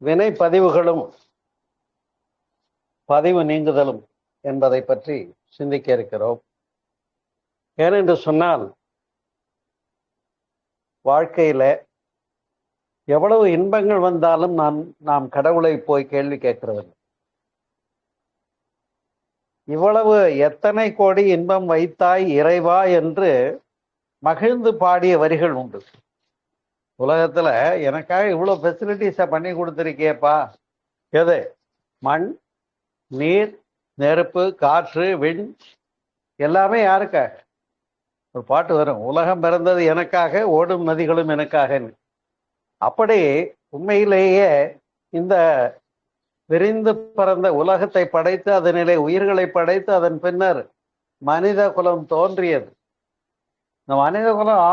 வினை பதிவுகளும் பதிவு நீங்குதலும் என்பதை பற்றி சிந்திக்க இருக்கிறோம். ஏனென்று சொன்னால், வாழ்க்கையில எவ்வளவு இன்பங்கள் வந்தாலும் நாம் கடவுளை போய் கேள்வி கேட்கிறதில்லை. இவ்வளவு எத்தனை கோடி இன்பம் வைத்தாய் இறைவா என்று மகிழ்ந்து பாடிய வரிகள் உண்டு. உலகத்துல எனக்காக இவ்வளவு ஃபெசிலிட்டிஸை பண்ணி கொடுத்துருக்கியப்பா. எது? மண், நீர், நெருப்பு, காற்று, விண், எல்லாமே யாருக்காக? ஒரு பாட்டு வரும், உலகம் பிறந்தது எனக்காக, ஓடும் நதிகளும் எனக்காகன்னு. அப்படி உண்மையிலேயே இந்த விரிந்து பறந்த உலகத்தை படைத்து அதனிலே உயிர்களை படைத்து அதன் பின்னர் மனித குலம் தோன்றியது. இந்த மனித குலம்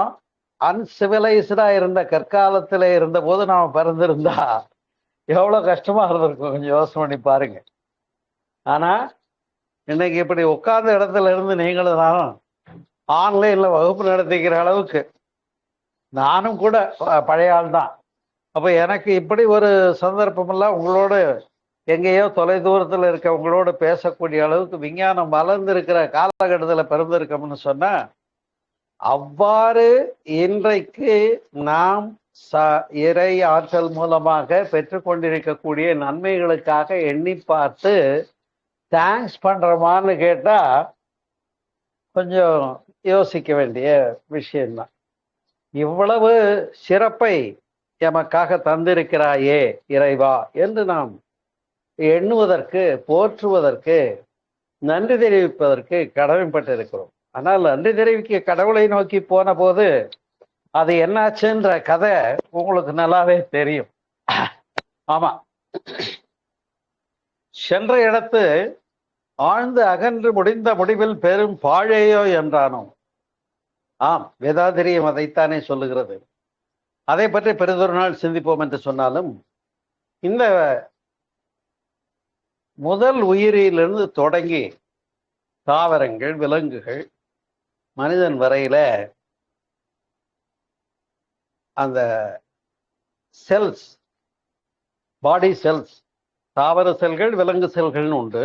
அன்சிவிலைஸ்டா இருந்த கற்காலத்திலே இருந்த போது நாம பிறந்திருந்தா எவ்வளவு கஷ்டமா இருந்திருக்கும், கொஞ்சம் யோசனை பண்ணி பாருங்க. ஆனா இன்னைக்கு இப்படி உட்கார்ந்த இடத்துல இருந்து நீங்களும் நானும் ஆன்லைன்ல வகுப்பு நடத்திக்கிற அளவுக்கு, நானும் கூட பழைய ஆள் தான். அப்ப எனக்கு இப்படி ஒரு சந்தர்ப்பம் எல்லாம் உங்களோட எங்கேயோ தொலை தூரத்துல இருக்கவங்களோட பேசக்கூடிய அளவுக்கு விஞ்ஞானம் வளர்ந்திருக்கிற காலகட்டத்தில் பிறந்திருக்கோம்னு சொன்னா, அவ்வாறு இன்றைக்கு நாம் இறை ஆற்றல் மூலமாக பெற்றுக்கொண்டிருக்கக்கூடிய நன்மைகளுக்காக எண்ணி பார்த்து தேங்க்ஸ் பண்றோமான்னு கேட்டா கொஞ்சம் யோசிக்க வேண்டிய விஷயம்தான். இவ்வளவு சிறப்பை எமக்காக தந்திருக்கிறாயே இறைவா என்று நாம் எண்ணுவதற்கு, போற்றுவதற்கு, நன்றி தெரிவிப்பதற்கு கடமைப்பட்டிருக்கிறோம். ஆனால் நன்றி தெரிவிக்க கடவுளை நோக்கி போன போது அது என்னாச்சுன்ற கதை உங்களுக்கு நல்லாவே தெரியும். ஆமா, சென்ற இடத்து ஆழ்ந்து அகன்று முடிந்த முடிவில் பெரும் பாழேயோ என்றானோ. ஆம், வேதாதிரியம் அதைத்தானே சொல்லுகிறது. அதை பற்றி பெரிதொரு நாள் சிந்திப்போம் என்று சொன்னாலும், இந்த முதல் உயிரிலிருந்து தொடங்கி தாவரங்கள், விலங்குகள், மனிதன் வரையில அந்த செல்ஸ், பாடி செல்ஸ், தாவர செல்கள், விலங்கு செல்கள்னு உண்டு.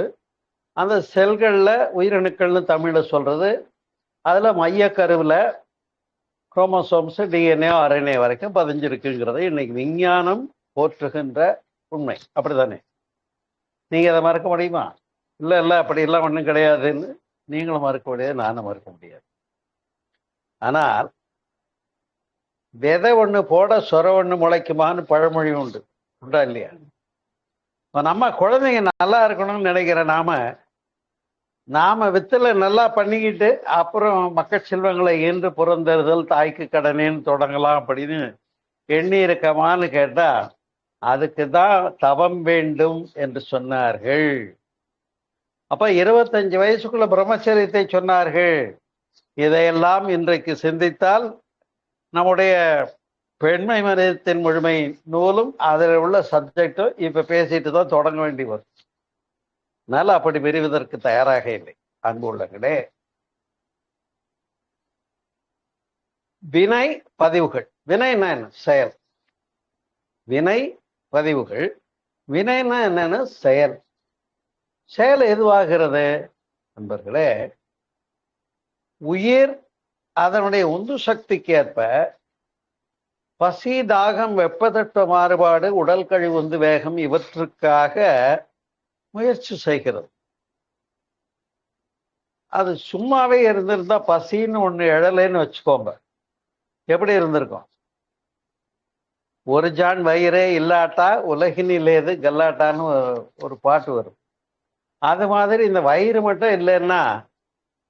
அந்த செல்கள்ல உயிரணுக்கள்னு தமிழ்ல சொல்றது, அதுல மையக்கருவில் குரோமோசோம்ஸ், டிஎன்ஏ, ஆர்என்ஏ வரைக்கும் பதிஞ்சிருக்குங்கிறத இன்னைக்கு விஞ்ஞானம் போற்றுகின்ற உண்மை. அப்படித்தானே? நீங்க அதை மறக்க முடியுமா? இல்லை அப்படி எல்லாம் ஒன்றும் கிடையாதுன்னு நீங்களும் மறுக்க முடியாது, நானும் மறுக்க முடியாது. ஆனால் விதை ஒண்ணு போட சொர ஒண்ணு முளைக்குமான்னு பழமொழி உண்டு, உண்டா இல்லையா? நம்ம குழந்தைங்க நல்லா இருக்கணும்னு நினைக்கிற நாம வித்துல நல்லா பண்ணிக்கிட்டு அப்புறம் மக்கள் செல்வங்களை ஈன்று புறந்தறுதல் தாய்க்கு கடனேன்னு தொடங்கலாம் அப்படின்னு எண்ணி இருக்கமான்னு கேட்டா, அதுக்கு தான் தவம் வேண்டும் என்று சொன்னார்கள். அப்ப 25 வயசுக்குள்ள பிரம்மச்சரியத்தை சொன்னார்கள். இதையெல்லாம் இன்றைக்கு சிந்தித்தால் நம்முடைய பெண்மை மனிதத்தின் முழுமை நூலும் அதில் உள்ள சப்ஜெக்டும் இப்ப பேசிட்டு தான் தொடங்க வேண்டி வரும். அதனால அப்படி பெறுவதற்கு தயாராக இல்லை. அன்பு உள்ளங்களே, வினை பதிவுகள். வினைன்னா என்ன? செயல். வினை பதிவுகள். வினைன்னா என்னன்னு? செயல். செயல் எதுவாகிறது நண்பர்களே? உயிர் அதனுடைய உந்து சக்திக்கு ஏற்ப பசி, தாகம், வெப்பத்தட்ப மாறுபாடு, உடல் கழிவு, உந்து வேகம் இவற்றுக்காக முயற்சி செய்கிறது. அது சும்மாவே இருந்திருந்தா, பசின்னு ஒண்ணு எழலைன்னு வச்சுக்கோங்க, எப்படி இருந்திருக்கும்? ஒரு ஜான் வயிறே இல்லாட்டா உலகினிலேது கல்லாட்டான்னு ஒரு பாட்டு வரும். அது மாதிரி இந்த வயிறு மட்டும் இல்லைன்னா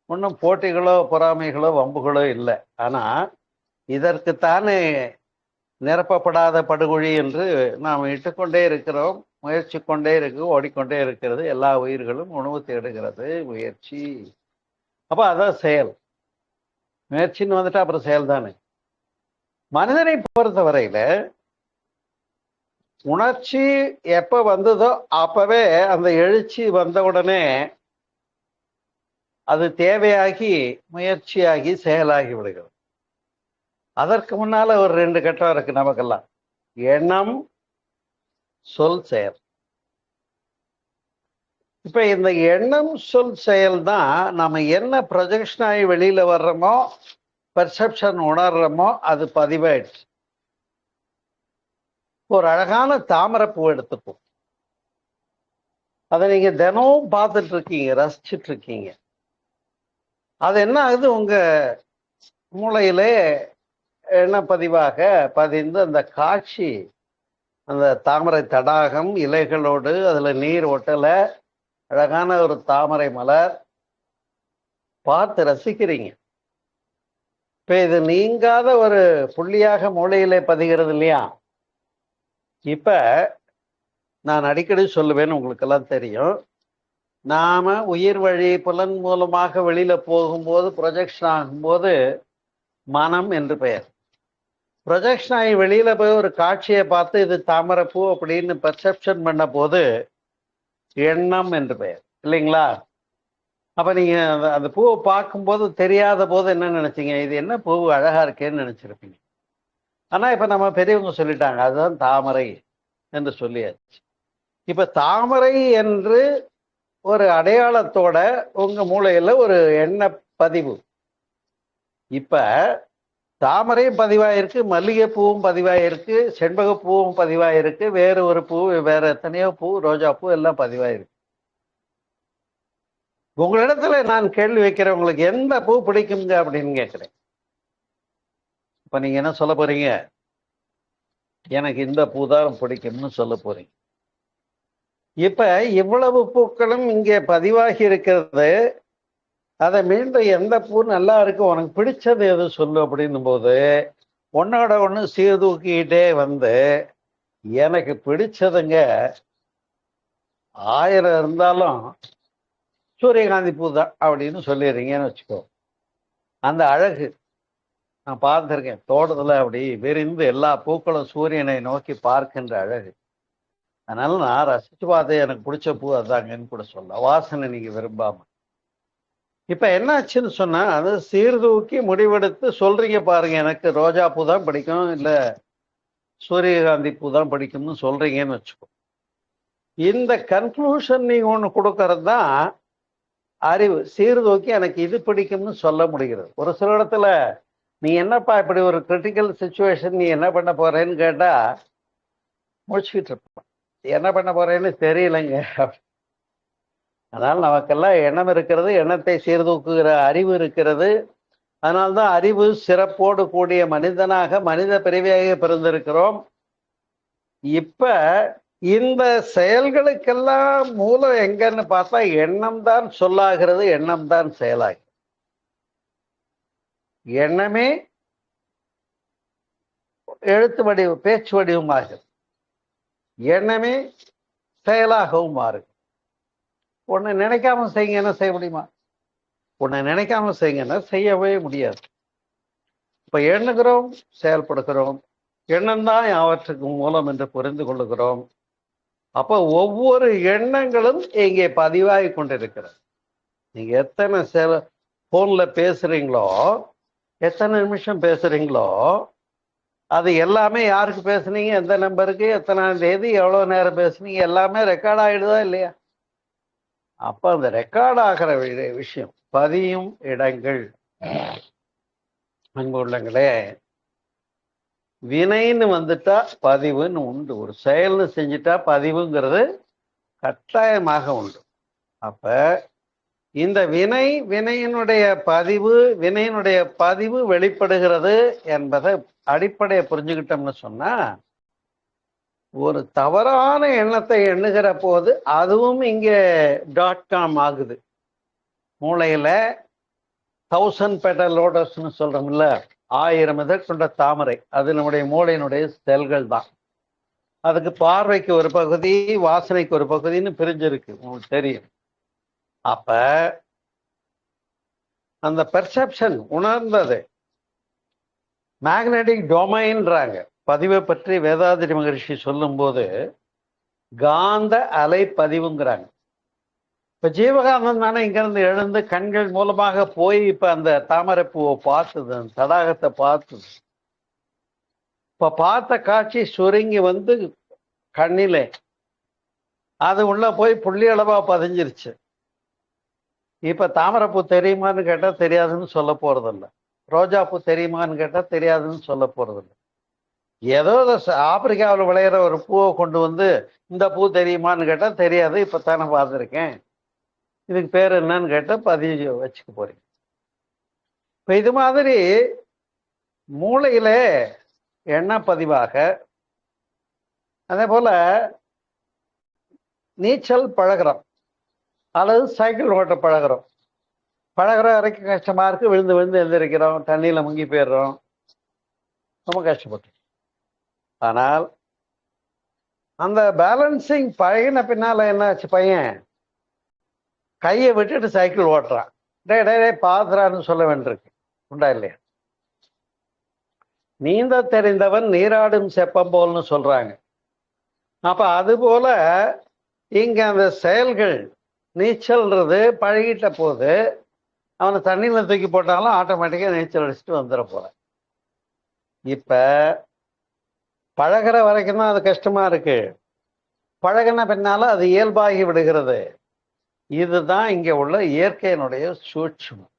ஒன்றும் போட்டிகளோ பொறாமைகளோ வம்புகளோ இல்லை. ஆனா இதற்குத்தானே நிரப்பப்படாத படுகொழி என்று நாம் இட்டுக்கொண்டே இருக்கிறோம், முயற்சி கொண்டே இருக்கு, ஓடிக்கொண்டே இருக்கிறது. எல்லா உயிர்களும் உணவு தேடுகிறது, முயற்சி. அப்ப அதான் செயல். முயற்சின்னு வந்துட்டா அப்புறம் செயல் தானே. மனிதனை பொறுத்த வரையில உணர்ச்சி எப்ப வந்ததோ அப்பவே அந்த எழுச்சி வந்த உடனே அது தேவையாகி முயற்சியாகி செயலாகி விடுகிறது. அதற்கு முன்னால ஒரு 2 கட்டம் இருக்கு நமக்கெல்லாம். எண்ணம், சொல், செயல். இப்ப இந்த எண்ணம், சொல், செயல் தான் நம்ம என்ன ப்ரொஜெக்ஷன் ஆகி வெளியில வர்றோமோ, பெர்செப்ஷன் உணர்றோமோ அது பதிவாயிடுச்சு. ஒரு அழகான தாமரைப்பூ எடுத்துப்போம். அதை நீங்க தினமும் பார்த்துட்டு இருக்கீங்க, ரசிச்சுட்டு இருக்கீங்க. அது என்ன ஆகுது, உங்க மூளையிலே என்ன பதிவாக பதிந்து அந்த காட்சி, அந்த தாமரை தடாகம் இலைகளோடு அதுல நீர் ஒட்டல, அழகான ஒரு தாமரை மலர் பார்த்து ரசிக்கிறீங்க. இப்ப இது நீங்காத ஒரு புள்ளியாக மூளையிலே பதிகிறது இல்லையா? இப்ப நான் அடிக்கடி சொல்லுவேன்னு உங்களுக்கெல்லாம் தெரியும், நாம உயிர் வழி புலன் மூலமாக வெளியில போகும்போது, ப்ரொஜெக்ஷன் ஆகும்போது மனம் என்று பெயர். ப்ரொஜெக்ஷன் ஆகி வெளியில போய் ஒரு காட்சியை பார்த்து இது தாமரைப்பூ அப்படின்னு பெர்செப்ஷன் பண்ண போது எண்ணம் என்று பெயர், இல்லைங்களா? அப்ப நீங்க அந்த பூவை பார்க்கும்போது தெரியாத போது என்ன நினைச்சீங்க? இது என்ன பூ அழகா இருக்கேன்னு நினைச்சிருப்பீங்க. ஆனா இப்ப நம்ம பெரியவங்க சொல்லிட்டாங்க, அதுதான் தாமரை என்று சொல்லியாச்சு. இப்ப தாமரை என்று ஒரு அடையாளத்தோட உங்க மூளையில ஒரு எண்ண பதிவு. இப்ப தாமரையும் பதிவாயிருக்கு, மல்லிகை பூவும் பதிவாயிருக்கு, செண்பக பூவும் பதிவாயிருக்கு, வேறு ஒரு பூ, வேற எத்தனையோ பூ, ரோஜா பூ எல்லாம் பதிவாயிருக்கு. உங்களிடத்துல நான் கேள்வி வைக்கிறேன், உங்களுக்கு எந்த பூ பிடிக்குங்க அப்படின்னு கேட்கிறேன். இப்ப நீங்க என்ன சொல்ல போறீங்க? எனக்கு இந்த பூ தான் பிடிக்கும்னு சொல்ல போறீங்க. இப்ப இவ்வளவு பூக்களும் இங்கே பதிவாகி இருக்கிறது. அதை மீண்டும் எந்த பூ நல்லா இருக்கு, உனக்கு பிடிச்சது எது சொல்லு அப்படின்னும் போது ஒன்னோட ஒண்ணு சீர்தூக்கிட்டே வந்து எனக்கு பிடிச்சதுங்க 1000 இருந்தாலும் சூரியகாந்தி பூ தான் அப்படின்னு சொல்லிடுறீங்கன்னு வச்சுக்கோ. அந்த அழகு நான் பார்த்துருக்கேன், தோட்டத்துல அப்படி விரிந்து எல்லா பூக்களும் சூரியனை நோக்கி பார்க்கின்ற அழகு. அதனால நான் ரசிச்சு பார்த்து எனக்கு பிடிச்ச பூ அதாங்கன்னு கூட சொல்ல, வாசனை நீங்க விரும்பாம. இப்ப என்ன ஆச்சுன்னு சொன்னா, அது சீர்தூக்கி முடிவெடுத்து சொல்றீங்க பாருங்க, எனக்கு ரோஜா பூ தான் பிடிக்கும், இல்ல சூரியகாந்தி பூ தான் பிடிக்கும்னு சொல்றீங்கன்னு வச்சுக்கோ. இந்த கன்க்ளூஷன் நீங்க ஒண்ணு கொடுக்கறது தான் அறிவு. சீர்தூக்கி எனக்கு இது பிடிக்கும்னு சொல்ல முடிகிறது. ஒரு சில இடத்துல நீ என்னப்பா இப்படி ஒரு கிரிட்டிக்கல் சுச்சுவேஷன், நீ என்ன பண்ண போறேன்னு கேட்டா முடிச்சுக்கிட்டு இருப்பான். என்ன பண்ண போறேன்னு தெரியலைங்க. அதனால நமக்கெல்லாம் எண்ணம் இருக்கிறது, எண்ணத்தை சீர்தூக்குகிற அறிவு இருக்கிறது. அதனால்தான் அறிவு சிறப்போடு கூடிய மனிதனாக, மனித பிறவியாக பிறந்திருக்கிறோம். இப்ப இந்த செயல்களுக்கெல்லாம் மூலம் எங்கன்னு பார்த்தா எண்ணம் தான் சொல்லாகிறது, எண்ணம் தான் செயலாகிறது. எண்ணமே எழுத்து வடிவு, பேச்சு வடிவமாகிறது. எண்ணமே செயலாகவும் மாறுது. உன்னை நினைக்காம செய்யுங்கன்னா செய்ய முடியுமா? உன்னை நினைக்காம செய்யுங்கன்னா செய்யவே முடியாது. இப்ப எண்ணுகிறோம், செயல்படுகிறோம். எண்ணம் தான் அவற்றுக்கு மூலம் என்று புரிந்து கொள்ளுகிறோம். அப்ப ஒவ்வொரு எண்ணங்களும் இங்கே பதிவாகி கொண்டிருக்கிறது. நீங்க எத்தனை போன்ல பேசுறீங்களோ, எத்தனை நிமிஷம் பேசுறீங்களோ, அது எல்லாமே யாருக்கு பேசுனீங்க, எந்த நம்பருக்கு, எத்தனாம் தேதி, எவ்வளவு நேரம் பேசுனீங்க, எல்லாமே ரெக்கார்ட் ஆயிடுதா இல்லையா? அப்ப அந்த ரெக்கார்ட் ஆகிற விஷயம் பதியும் இடங்கள். அன்பு உள்ளங்களே, வினைன்னு வந்துட்டா பதிவுன்னு உண்டு. ஒரு செயல்னு செஞ்சுட்டா பதிவுங்கிறது கட்டாயமாக உண்டு. அப்ப இந்த வினையினுடைய பதிவு வெளிப்படுகிறது என்பதை அடிப்படையை புரிஞ்சுக்கிட்டோம்னு சொன்னா, ஒரு தவறான எண்ணத்தை எண்ணுகிற போது அதுவும் இங்கே .com ஆகுது. மூளையில 1000 petal lotusன்னு சொல்றோம்ல, 1000 இதழ் கொண்ட தாமரை, அது நம்முடைய மூளையினுடைய செல்கள் தான். அதுக்கு பார்வைக்கு ஒரு பகுதி, வாசனைக்கு ஒரு பகுதின்னு பிரிஞ்சிருக்கு, உங்களுக்கு தெரியும். அப்ப அந்த பெர்செப்ஷன் உணர்ந்தது மேக்னெட்டிக் டொமைன்றாங்க. பதிவை பற்றி வேதாதிரி மகரிஷி சொல்லும் போது காந்த அலை பதிவுங்கிறாங்க. இப்ப ஜீவகாந்தம் தானே இங்கிருந்து எழுந்து கண்கள் மூலமாக போய் இப்ப அந்த தாமரை பூவை பார்த்தது, அந்த தடாகத்தை பார்த்தது. இப்ப பார்த்த காட்சி சுருங்கி வந்து கண்ணிலே அது உள்ள போய் புள்ளி அளவா பதிஞ்சிருச்சு. இப்ப தாமரைப்பூ தெரியுமான்னு கேட்டா தெரியாதுன்னு சொல்ல போறதில்ல. ரோஜாப்பூ தெரியுமான்னு கேட்டா தெரியாதுன்னு சொல்ல போறதில்ல. ஏதோ ஆப்பிரிக்காவில் விளையிற ஒரு பூவை கொண்டு வந்து இந்த பூ தெரியுமான்னு கேட்டா தெரியாது, இப்பத்தானே பார்த்துருக்கேன், இதுக்கு பேர் என்னன்னு கேட்டா பதிவு வச்சுக்க போறீங்க. இப்ப இது மாதிரி மூளையில எண்ண பதிவாக, அதே போல நீச்சல் பழகிறோம் அல்லது சைக்கிள் ஓட்ட பழகிறோம். பழகிற வரைக்கும் கஷ்டமா இருக்கு, விழுந்து விழுந்து எழுந்திருக்கிறோம், தண்ணியில முங்கி போயிடுறோம், ரொம்ப கஷ்டப்பட்டு. ஆனால் அந்த பேலன்சிங் பழகின பின்னால என்னாச்சு, பையன் கையை விட்டுட்டு சைக்கிள் ஓட்டுறான். டே டே டே பாத்துறான்னு சொல்ல வேண்டியிருக்கு, உண்டா இல்லையா? நீந்த தெரிந்தவன் நீராடும் செப்பம் போல்னு சொல்றாங்க. அப்ப அது போல இங்க அந்த செயல்கள், நீச்சல்ன்றது பழகிட்ட போது அவனை தண்ணியில தூக்கி போட்டாலும் ஆட்டோமேட்டிக்கா நீச்சல் அடிச்சுட்டு வந்துட போறான். இப்ப பழகிற வரைக்கும் தான் அது கஷ்டமா இருக்கு, பழகின பின்னால அது இயல்பாகி விடுகிறது. இதுதான் இங்க உள்ள இயற்கையினுடைய சூட்சுமம்.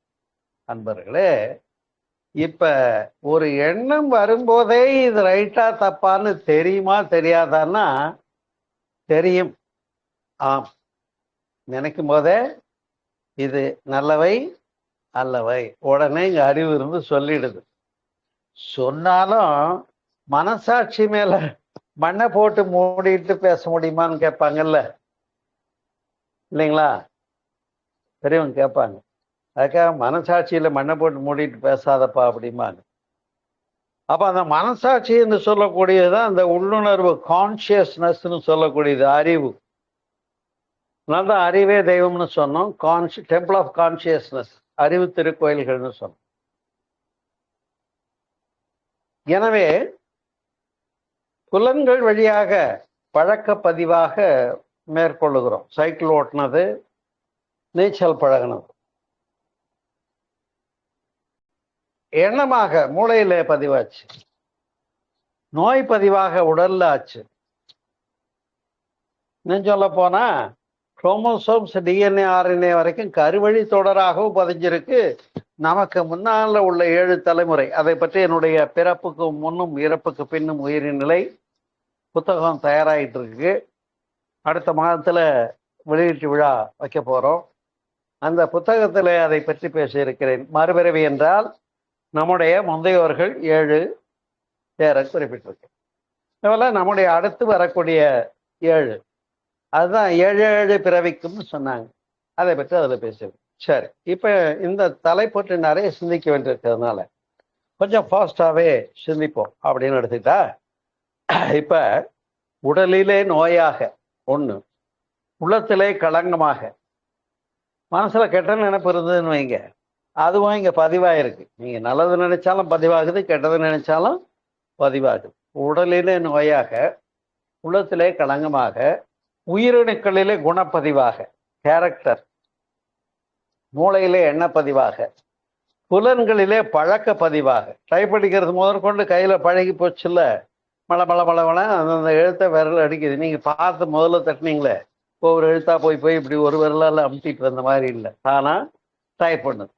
அன்பர்களே, இப்ப ஒரு எண்ணம் வரும்போதே இது ரைட்டா தப்பான்னு தெரியுமா தெரியாதான்னா தெரியும். ஆம், நினைக்கும் போதே இது நல்லவை அல்லவை உடனே இங்க அறிவு இருந்து சொல்லிடுது. சொன்னாலும் மனசாட்சி மேல மண்ணை போட்டு மூடிட்டு பேச முடியுமான்னு கேட்பாங்கல்ல, இல்லைங்களா? பெரியவங்க கேட்பாங்க, அதுக்காக மனசாட்சியில மண்ணை போட்டு மூடிட்டு பேசாதப்பா அப்படிம்பாங்க. அப்ப அந்த மனசாட்சி என்று சொல்லக்கூடியதுதான் அந்த உள்ளுணர்வு, கான்சியஸ்னஸ்ன்னு சொல்லக்கூடியது, அறிவு. அதனால அறிவே தெய்வம்னு சொன்னோம், டெம்பிள் ஆஃப் கான்சியஸ்னஸ், அறிவு திருக்கோயில்கள்னு சொன்னோம். எனவே புலன்கள் வழியாக பழக்க பதிவாக மேற்கொள்ளுகிறோம். சைக்கிள் ஓட்டுனது, நீச்சல் பழகினது, எண்ணமாக மூளையில பதிவாச்சு, நோய் பதிவாக உடல்ல ஆச்சு. இன்னும் சொல்ல போனா குரோமோசோம்ஸ், டிஎன்ஏ, ஆர்என்ஏ வரைக்கும் கருவழி தொடராகவும் பதிஞ்சிருக்கு. நமக்கு முன்னால உள்ள 7 தலைமுறை, அதை பற்றி என்னுடைய பிறப்புக்கு முன்னும் இறப்புக்கு பின்னும் உயிரின் நிலை புத்தகம் தயாராகிட்டு இருக்கு. அடுத்த மாதத்துல வெளியீட்டு விழா வைக்க போறோம். அந்த புத்தகத்துல அதை பற்றி பேசியிருக்கிறேன். மறுபிறவி என்றால் நம்முடைய முந்தையோர்கள் 7 பேரை குறிப்பிட்டிருக்கு. இதுல நம்முடைய அடுத்து வரக்கூடிய 7, அதுதான் 7 பிறவிக்கும்னு சொன்னாங்க. அதை பற்றி அதுல பேசுவோம். சரி, இப்ப இந்த தலைப்பற்றி நிறைய சிந்திக்க வேண்டியிருக்கிறதுனால கொஞ்சம் ஃபாஸ்டாவே சிந்திப்போம் அப்படின்னு எடுத்துக்கிட்டா, இப்ப உடலிலே நோயாக ஒண்ணு, உள்ளத்திலே களங்கமாக, மனசுல கெட்ட நினைப்பு இருந்ததுன்னு வைங்க, அதுவும் இங்க பதிவாயிருக்கு. நீங்க நல்லது நினைச்சாலும் பதிவாகுது, கெட்டது நினைச்சாலும் பதிவாகுது. உடலிலே நோயாக, உள்ளத்திலே களங்கமாக, உயிரணுக்களிலே குணப்பதிவாக, கேரக்டர், மூளையிலே எண்ணப்பதிவாக, புலன்களிலே பழக்க பதிவாக, டைப் அடிக்கிறது முதற்கொண்டு கையில பழகி போச்சுல்ல, மழை மழை மழை மழை அந்த எழுத்த விரல் அடிக்குது. நீங்க பார்த்து முதல்ல தட்டினீங்களே, ஒவ்வொரு எழுத்தா போய் போய் இப்படி ஒரு விரலால அமுத்திட்டு வந்த மாதிரி இல்லை, தானா டைப் பண்ணுது.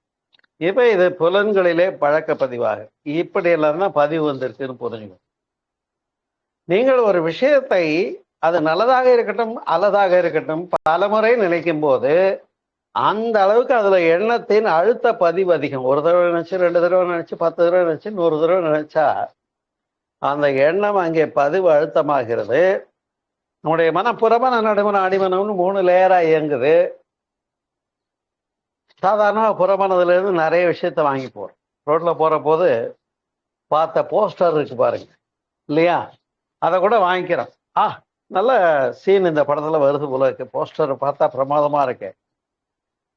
இப்ப இது புலன்களிலே பழக்க பதிவாக, இப்படி எல்லாம் தான் பதிவு வந்திருக்குன்னு புரிஞ்சுக்கணும். நீங்கள் ஒரு விஷயத்தை, அது நல்லதாக இருக்கட்டும் அல்லதாக இருக்கட்டும், பலமுறை நினைக்கும் போது அந்த அளவுக்கு அதுல எண்ணத்தின் அழுத்த பதிவு அதிகம். ஒரு தடவை நினைச்சு, 2 தடவை நினைச்சு, 10 தடவை நினைச்சு, 100 தடவை நினைச்சா அந்த எண்ணம் அங்கே பதிவு அழுத்தமாகிறது. நம்முடைய மனப்புறமன, நடுமன, அடிமனம்னு 3 லேயரா இயங்குது. சாதாரண புறமனதுல இருந்து நிறைய விஷயத்த வாங்கி போறோம். ரோட்ல போற போது பார்த்த போஸ்டர் இருக்கு பாருங்க, இல்லையா? அதை கூட வாங்கிக்கிறோம். நல்ல சீன் இந்த படத்துல வருது போல இருக்கு, போஸ்டர் பார்த்தா பிரமாதமா இருக்கு.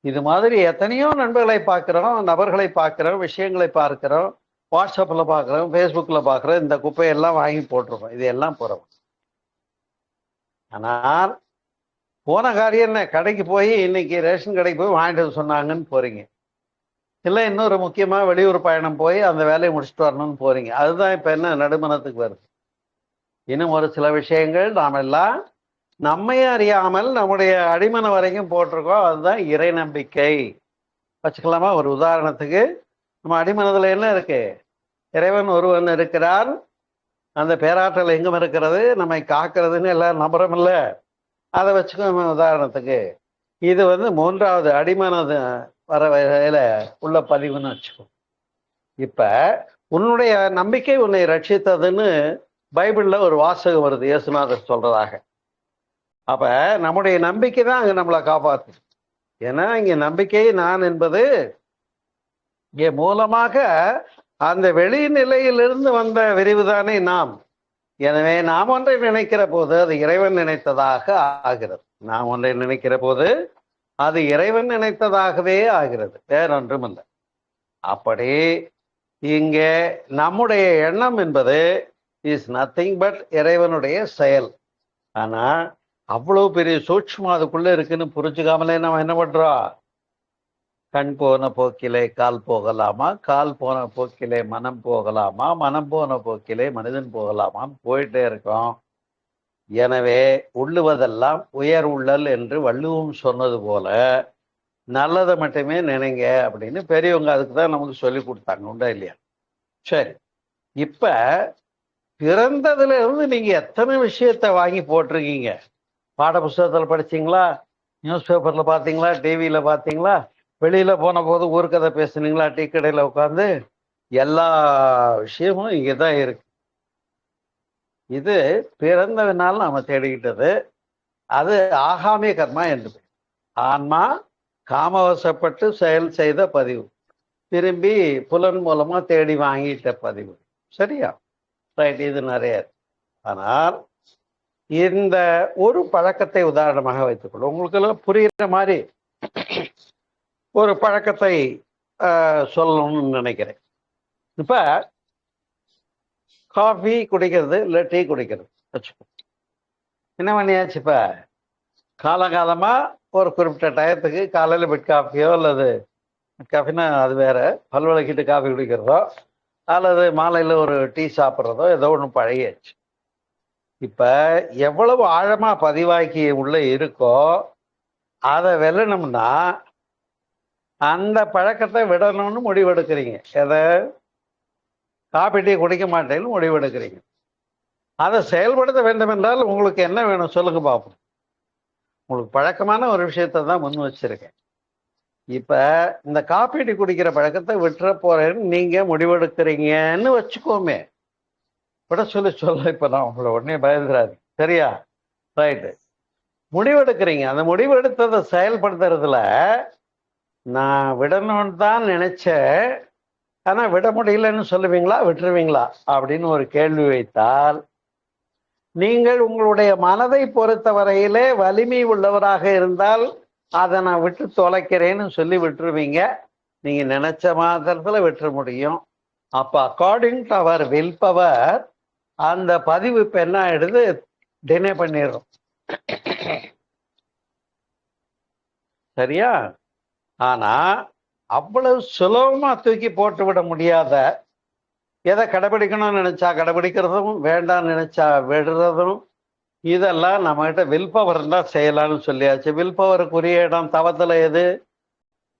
இது மாதிரி எத்தனையோ நண்பர்களை பார்க்கிறோம், நபர்களை பார்க்கிறோம், விஷயங்களை பார்க்கிறோம், வாட்ஸ்அப்ல பார்க்கிறோம், ஃபேஸ்புக்ல பார்க்கிறோம். இந்த குப்பையெல்லாம் வாங்கி போட்டிருக்கோம். இது எல்லாம் புறம். ஆனால் போன காரியம் என்ன, கடைக்கு போய் இன்னைக்கு ரேஷன் கடைக்கு போய் வாங்கிட்டு சொன்னாங்கன்னு போறீங்க. இல்லை இன்னொரு முக்கியமா வெளியூர் பயணம் போய் அந்த வேலையை முடிச்சுட்டு வரணும்னு போறீங்க. அதுதான் இப்ப என்ன நடுமனத்துக்கு வருது. இன்னும் ஒரு சில விஷயங்கள் நாம் எல்லாம் நம்மையே அறியாமல் நம்முடைய அடிமனம் வரைக்கும் போட்டிருக்கோம். அதுதான் இறை நம்பிக்கை. வச்சுக்கலாமா? ஒரு உதாரணத்துக்கு நம்ம அடிமனதுல என்ன இருக்கு? இறைவன் ஒருவன் இருக்கிறார், அந்த பேராற்றல் எங்கும் இருக்கிறது, நம்மை காக்கிறதுன்னு எல்லாரும் நம்புறோம் இல்ல. அதை வச்சுக்கோ உதாரணத்துக்கு. இது மூன்றாவது அடிமனது வர வகையில உள்ள பதிவுன்னு வச்சுக்கோ. இப்ப உன்னுடைய நம்பிக்கை உன்னை ரட்சித்ததுன்னு பைபிள்ல ஒரு வாசகம் வருது, இயேசுநாதர் சொல்றதாக. அப்ப நம்முடைய நம்பிக்கை தான் அங்க நம்மளை காப்பாத்து. ஏன்னா இங்க நம்பிக்கை நான் என்பது இங்க மூலமாக அந்த வெளி நிலையிலிருந்து வந்த விரிவுதானே நாம். எனவே நாம் ஒன்றை நினைக்கிற போது அது இறைவன் நினைத்ததாக ஆகிறது. நாம் ஒன்றை நினைக்கிற போது அது இறைவன் நினைத்ததாகவே ஆகிறது, வேறொன்றும் இல்லை. அப்படி இங்கே நம்முடைய எண்ணம் என்பது இஸ் நத்திங் பட் இறைவனுடைய செயல். ஆனா அவ்வளவு பெரிய சூட்சுமம் அதுக்குள்ள இருக்குன்னு புரிஞ்சுக்காமலே நம்ம என்ன பண்றோம்? கண் போன போக்கிலே கால் போகலாமா, கால் போன போக்கிலே மனம் போகலாமா, மனம் போன போக்கிலே மனிதன் போகலாமான்னு போயிட்டே இருக்கோம். எனவே உள்ளுவதெல்லாம் உயர் உள்ளல் என்று வள்ளுவம் சொன்னது போல நல்லதை மட்டுமே நினைங்க அப்படின்னு பெரியவங்க அதுக்கு தான் நமக்கு சொல்லி கொடுத்தாங்க, உண்டா இல்லையா? சரி, இப்ப பிறந்ததுல இருந்து நீங்க எத்தனை விஷயத்த வாங்கி போட்டிருக்கீங்க? பாட புஸ்தகத்துல படிச்சீங்களா, நியூஸ் பேப்பர்ல பாத்தீங்களா, டிவியில பாத்தீங்களா, வெளியில போன போது ஊர்க்கதை பேசுனீங்களா, டீ கடையில உட்காந்து? எல்லா விஷயமும் இங்கதான் இருக்கு. இது பிறந்ததுனால நாம தேடிக்கிட்டது. அது ஆகாமிய கர்மா என்று ஆன்மா காமவசப்பட்டு செயல் செய்த பதிவு, திரும்பி புலன் மூலமா தேடி வாங்கிட்ட பதிவு. சரியா? ரைட், இது நிறைய. ஆனால் இந்த ஒரு பழக்கத்தை உதாரணமாக வைத்துக்கொள்ளும், உங்களுக்கு எல்லாம் புரியுற மாதிரி ஒரு பழக்கத்தை சொல்லணும்னு நினைக்கிறேன். இப்ப காஃபி குடிக்கிறது இல்லை டீ குடிக்கிறது வச்சுக்கோ. என்ன பண்ணியாச்சு? இப்ப காலகாலமா ஒரு குறிப்பிட்ட டயத்துக்கு காலையில பெட் காஃபியோ அல்லது காஃபினா அது வேற, பல்வளைக்கிட்டு காஃபி குடிக்கிறதோ அல்லது மாலையில் ஒரு டீ சாப்பிட்றதோ ஏதோ ஒன்று பழகியாச்சு. இப்ப எவ்வளவு ஆழமா பதிவாக்கி உள்ள இருக்கோ அதை வெல்லணும்னா அந்த பழக்கத்தை விடணும்னு முடிவெடுக்கிறீங்க. எதை? காப்பி டீ குடிக்க மாட்டேன்னு முடிவெடுக்கிறீங்க. அதை செயல்படுத்த வேண்டும் என்றால் உங்களுக்கு என்ன வேணும் சொல்லுங்க பார்ப்போம். உங்களுக்கு பழக்கமான ஒரு விஷயத்தை தான் முன் வச்சிருக்கேன். இப்ப இந்த காப்பி டீ குடிக்கிற பழக்கத்தை விட்டுற போறேன்னு நீங்க முடிவெடுக்கிறீங்கன்னு வச்சுக்கோமே. விட சொல்ல இப்ப நான் உங்களை உடனே பயந்துடாது, சரியா? ரைட்டு, முடிவெடுக்கிறீங்க. அந்த முடிவெடுத்ததை செயல்படுத்துறதுல நான் விடணும்னு தான் நினைச்சேன், ஆனா விட முடியலன்னு சொல்லுவீங்களா, விட்டுருவீங்களா அப்படின்னு ஒரு கேள்வி வைத்தால், நீங்கள் உங்களுடைய மனதை பொறுத்த வரையிலே வலிமை உள்ளவராக இருந்தால் அதை நான் விட்டு தொலைக்கிறேன்னு சொல்லி விட்டுருவீங்க. நீங்க நினைச்ச மாத்திரத்துல விட்டுற முடியும். அப்ப அக்கார்டிங் டு அவர் வில் பவர் அந்த பதிவு இப்ப என்ன ஆயிடுது? டினே பண்ணிடுறோம். சரியா? ஆனா அவ்வளவு சுலபமா தூக்கி போட்டு விட முடியாத, எதை கடைபிடிக்கணும்னு நினைச்சா கடைபிடிக்கிறதும், வேண்டாம்னு நினைச்சா விடுறதும், இதெல்லாம் நம்ம கிட்ட வில் பவர் தான் செய்யலாம்னு சொல்லியாச்சு. வில் பவருக்குரிய இடம் தவத்துல எது?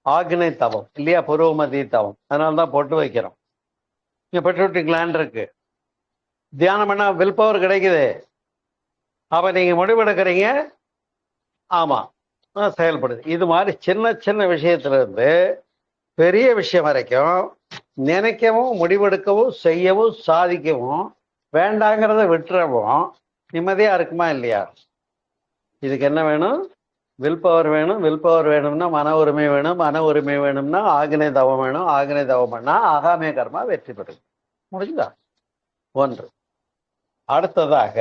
ஆக்னை தவம் இல்லையா, புருவமதி தவம். அதனாலதான் பொட்டு வைக்கிறோம். இங்க பெட்ரோட்டி கிளாண்ட் இருக்கு, தியானம் பண்ணா வில் பவர் கிடைக்குது. அப்ப நீங்க முடிவெடுக்கிறீங்க, ஆமா செயல்படுது. இது மாதிரி சின்ன சின்ன விஷயத்துல இருந்து பெரிய விஷயம் வரைக்கும் நினைக்கவும் முடிவெடுக்கவும் செய்யவும் சாதிக்கவும் வேண்டாங்கிறத விட்டுறவும் நிம்மதியா இருக்குமா இல்லையா? இதுக்கு என்ன வேணும்? வில் பவர் வேணும். வில் பவர் வேணும்னா மன உரிமை வேணும். மன உரிமை வேணும்னா ஆக்னை தவம் வேணும். ஆக்னை தவம் பண்ணா ஆகாமிய கர்மா வெற்றி பெறும். முடிஞ்சா ஒன்று. அடுத்ததாக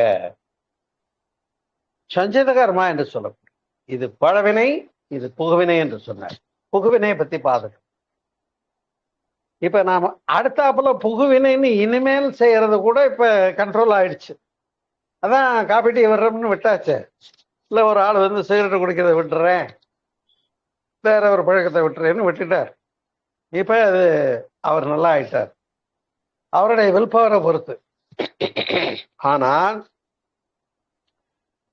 சஞ்சித கர்மா என்று சொல்லப்படும். இது பழவினை, இது புகுவினை என்று சொன்னார். புகுவினையை பத்தி பாதுகாப்பு. இப்ப நாம அடுத்தாப்புல புகுவினைன்னு இனிமேல் செய்யறது கூட இப்ப கண்ட்ரோல் ஆயிடுச்சு. அதான் காப்பி டீ வர்றோம்னு விட்டாச்சு. இல்ல ஒரு ஆள் சிகரெட் குடிக்கிறத விட்டுறேன், வேற ஒரு பழக்கத்தை விட்டுறேன்னு விட்டுட்டார். இப்ப அது அவர் நல்லா ஆயிட்டார், அவருடைய வில்பவரை பொறுத்து. ஆனால்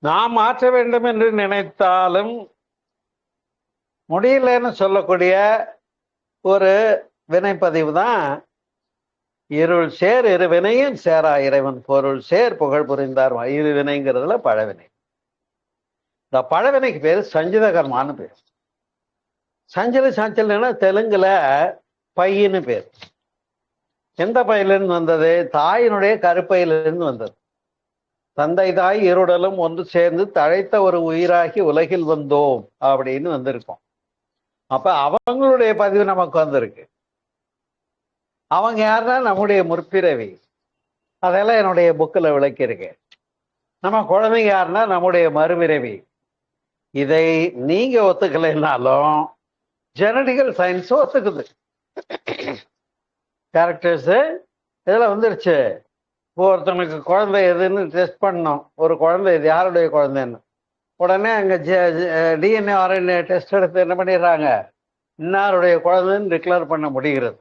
நாம் மாற்ற வேண்டும் என்று நினைத்தாலும் முடியலன்னு சொல்லக்கூடிய ஒரு வினைப்பதிவு தான் இருள் சேர் இரு வினையும் சேரா இறைவன் பொருள் சேர் புகழ் புரிந்தார் இரு வினைங்கிறதுல பழவினை. இந்த பழவினைக்கு பேரு சஞ்சித கர்மான்னு பேர். சஞ்சல்னா தெலுங்குல பையின்னு பேர். எந்த பையிலிருந்து வந்தது? தாயினுடைய கருப்பையிலிருந்து வந்தது. தந்தை தாய் இருடலும் ஒன்று சேர்ந்து தழைத்த ஒரு உயிராகி உலகில் வந்தோம் அப்படின்னு வந்திருக்கோம். அப்ப அவங்களுடைய பதிவு நமக்கு வந்திருக்கு. அவங்க யாருன்னா நம்முடைய முற்பிறவி. அதெல்லாம் என்னுடைய புக்கில் விளக்கியிருக்கேன். நம்ம குழந்தைங்க யாருன்னா நம்முடைய மறுபிறவி. இதை நீங்க ஒத்துக்கலைன்னாலும் ஜெனடிக்கல் சயின்ஸ் ஒத்துக்குது. கேரக்டர்ஸ் இதில் வந்துருச்சு. இப்போ ஒருத்தனுக்கு குழந்தை எதுன்னு டெஸ்ட் பண்ணோம். ஒரு குழந்தை இது யாருடைய குழந்தைன்னு உடனே அங்கே டிஎன்ஏ ஆர்என்ஏ டெஸ்ட் எடுத்து என்ன பண்ணிடுறாங்க, இன்னாருடைய குழந்தைன்னு டிக்ளேர் பண்ண முடிகிறது.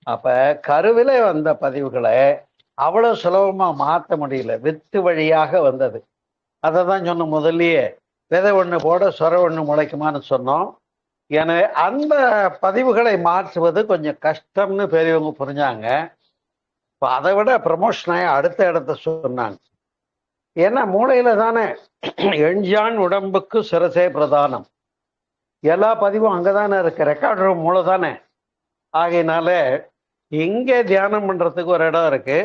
அப்போ கருவில வந்த பதிவுகளை அவ்வளோ சுலபமாக மாற்ற முடியல, வித்து வழியாக வந்தது. அதை தான் சொன்ன முதல்லயே, விதை ஒன்று போட சொர ஒன்று முளைக்குமான்னு சொன்னோம். எனவே அந்த பதிவுகளை மாற்றுவது கொஞ்சம் கஷ்டம்னு பெரியவங்க புரிஞ்சாங்க. இப்போ அதை விட ப்ரமோஷனாக அடுத்த இடத்த சொன்னாங்க. ஏன்னா மூளையில தானே எஞ்சான் உடம்புக்கு சிரசே பிரதானம். எல்லா பதிவும் அங்கதானே இருக்கு, ரெக்கார்டர் மூளை தானே. ஆகையினால இங்கே தியானம் பண்றதுக்கு ஒரு இடம் இருக்கு.